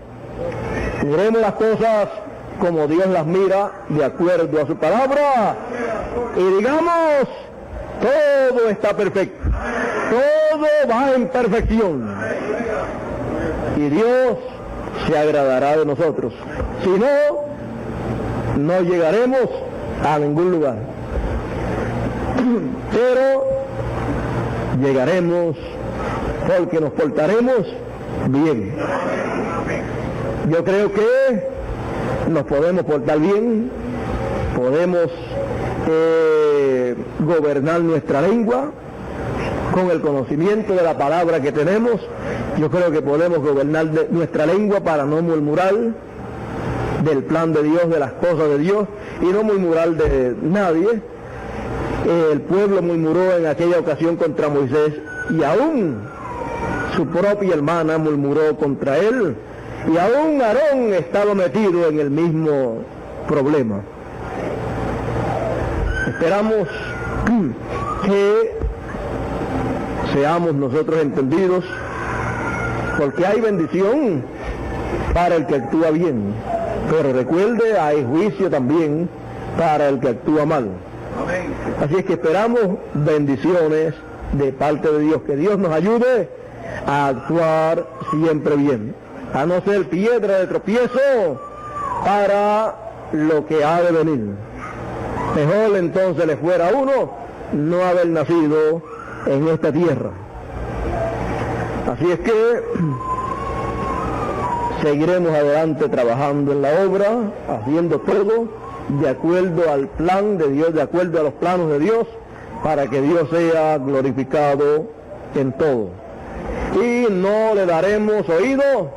Miremos las cosas como Dios las mira de acuerdo a su palabra y digamos, todo está perfecto, todo va en perfección y Dios se agradará de nosotros. Si no, no llegaremos a ningún lugar, pero llegaremos porque nos portaremos bien. Yo creo que nos podemos portar bien, podemos gobernar nuestra lengua con el conocimiento de la palabra que tenemos. Yo creo que podemos gobernar nuestra lengua para no murmurar del plan de Dios, de las cosas de Dios, y no murmurar de nadie. El pueblo murmuró en aquella ocasión contra Moisés, y aún su propia hermana murmuró contra él, y aún Aarón estaba metido en el mismo problema. Esperamos que seamos nosotros entendidos, porque hay bendición para el que actúa bien, pero recuerde, hay juicio también para el que actúa mal. Así es que esperamos bendiciones de parte de Dios, que Dios nos ayude a actuar siempre bien, a no ser piedra de tropiezo para lo que ha de venir. Mejor entonces le fuera a uno no haber nacido en esta tierra. Así es que seguiremos adelante trabajando en la obra, haciendo todo de acuerdo al plan de Dios, de acuerdo a los planos de Dios, para que Dios sea glorificado en todo. Y no le daremos oído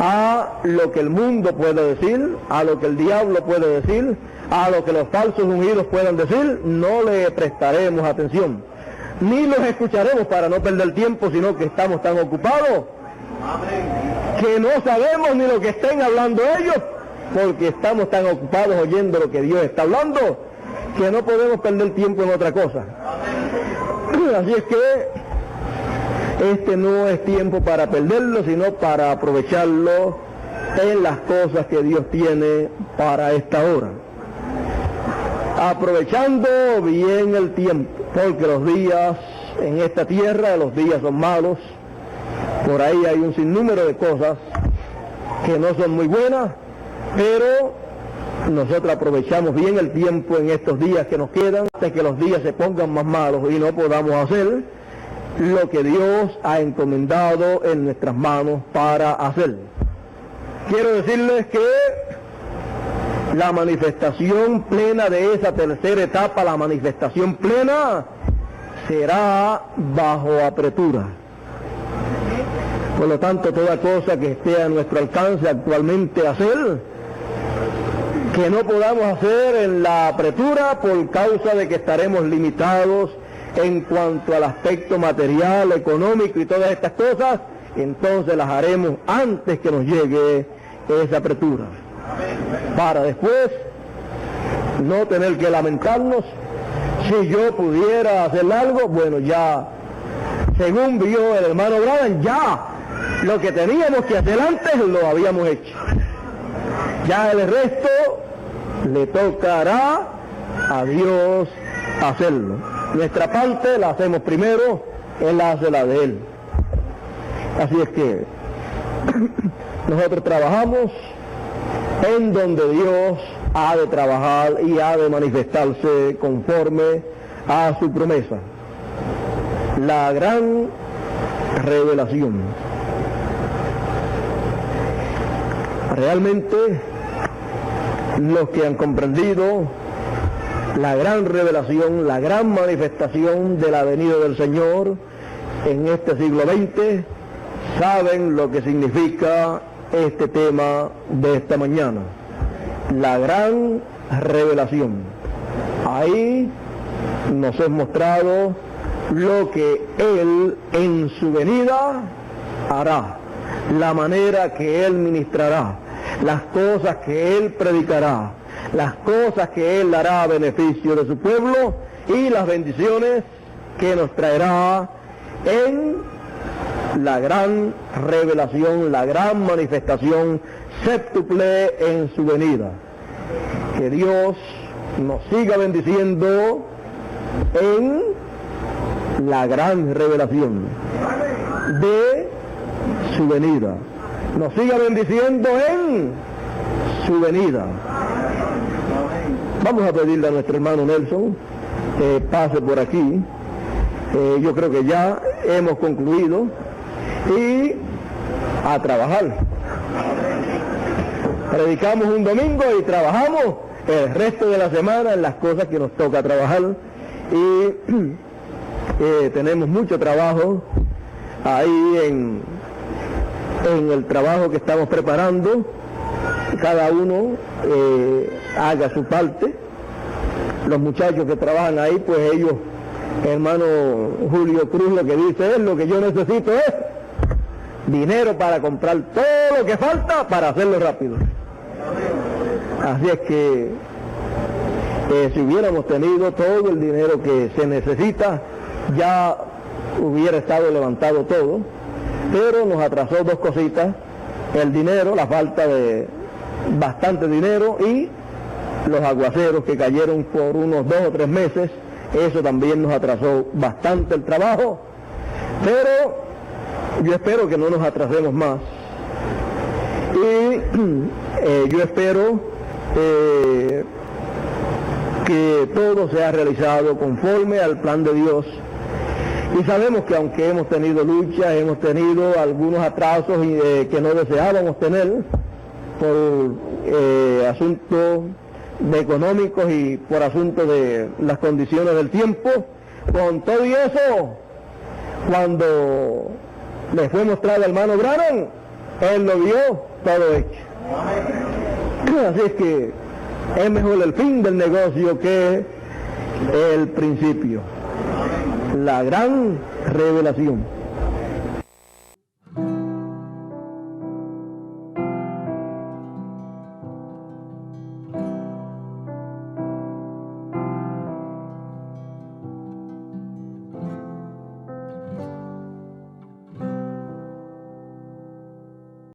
a lo que el mundo puede decir, a lo que el diablo puede decir, a lo que los falsos ungidos puedan decir. No le prestaremos atención, ni los escucharemos para no perder tiempo, sino que estamos tan ocupados que no sabemos ni lo que estén hablando ellos, porque estamos tan ocupados oyendo lo que Dios está hablando, que no podemos perder tiempo en otra cosa. Así es que este no es tiempo para perderlo, sino para aprovecharlo en las cosas que Dios tiene para esta hora. Aprovechando bien el tiempo, porque los días en esta tierra, los días son malos. Por ahí hay un sinnúmero de cosas que no son muy buenas, pero nosotros aprovechamos bien el tiempo en estos días que nos quedan, hasta que los días se pongan más malos y no podamos hacer lo que Dios ha encomendado en nuestras manos para hacer. Quiero decirles que la manifestación plena de esa tercera etapa, la manifestación plena, será bajo apretura. Por lo tanto, toda cosa que esté a nuestro alcance actualmente hacer, que no podamos hacer en la apretura por causa de que estaremos limitados en cuanto al aspecto material, económico y todas estas cosas, entonces las haremos antes que nos llegue esa apretura, para después no tener que lamentarnos. Si yo pudiera hacer algo, bueno, ya, según vio el hermano Branham, ya lo que teníamos que hacer antes lo habíamos hecho. Ya el resto le tocará a Dios hacerlo. Nuestra parte la hacemos primero, Él hace la de Él. Así es que nosotros trabajamos en donde Dios ha de trabajar y ha de manifestarse conforme a su promesa. La gran revelación. Realmente, los que han comprendido la gran revelación, la gran manifestación de la venida del Señor en este siglo XX, saben lo que significa este tema de esta mañana, la gran revelación. Ahí nos es mostrado lo que Él en su venida hará, la manera que Él ministrará, las cosas que Él predicará, las cosas que Él hará a beneficio de su pueblo y las bendiciones que nos traerá en la gran revelación, la gran manifestación séptuple en su venida. Que Dios nos siga bendiciendo en la gran revelación de su venida. Nos siga bendiciendo en su venida. Vamos a pedirle a nuestro hermano Nelson que pase por aquí. Yo creo que ya hemos concluido y a trabajar. Predicamos un domingo y trabajamos el resto de la semana en las cosas que nos toca trabajar, y tenemos mucho trabajo ahí en el trabajo que estamos preparando. Cada uno haga su parte. Los muchachos que trabajan ahí, pues ellos, hermano Julio Cruz, lo que dice es: lo que yo necesito es dinero para comprar todo lo que falta para hacerlo rápido. Así es que si hubiéramos tenido todo el dinero que se necesita, ya hubiera estado levantado todo, pero nos atrasó dos cositas: el dinero, la falta de bastante dinero, y los aguaceros que cayeron por unos 2 o 3 meses. Eso también nos atrasó bastante el trabajo, pero yo espero que no nos atrasemos más, y yo espero que todo sea realizado conforme al plan de Dios. Y sabemos que aunque hemos tenido luchas, hemos tenido algunos atrasos que no deseábamos tener por asuntos económicos y por asuntos de las condiciones del tiempo, con todo y eso, cuando le fue mostrado al hermano Branham, él lo vio todo hecho. Así es que es mejor el fin del negocio que el principio. La gran revelación.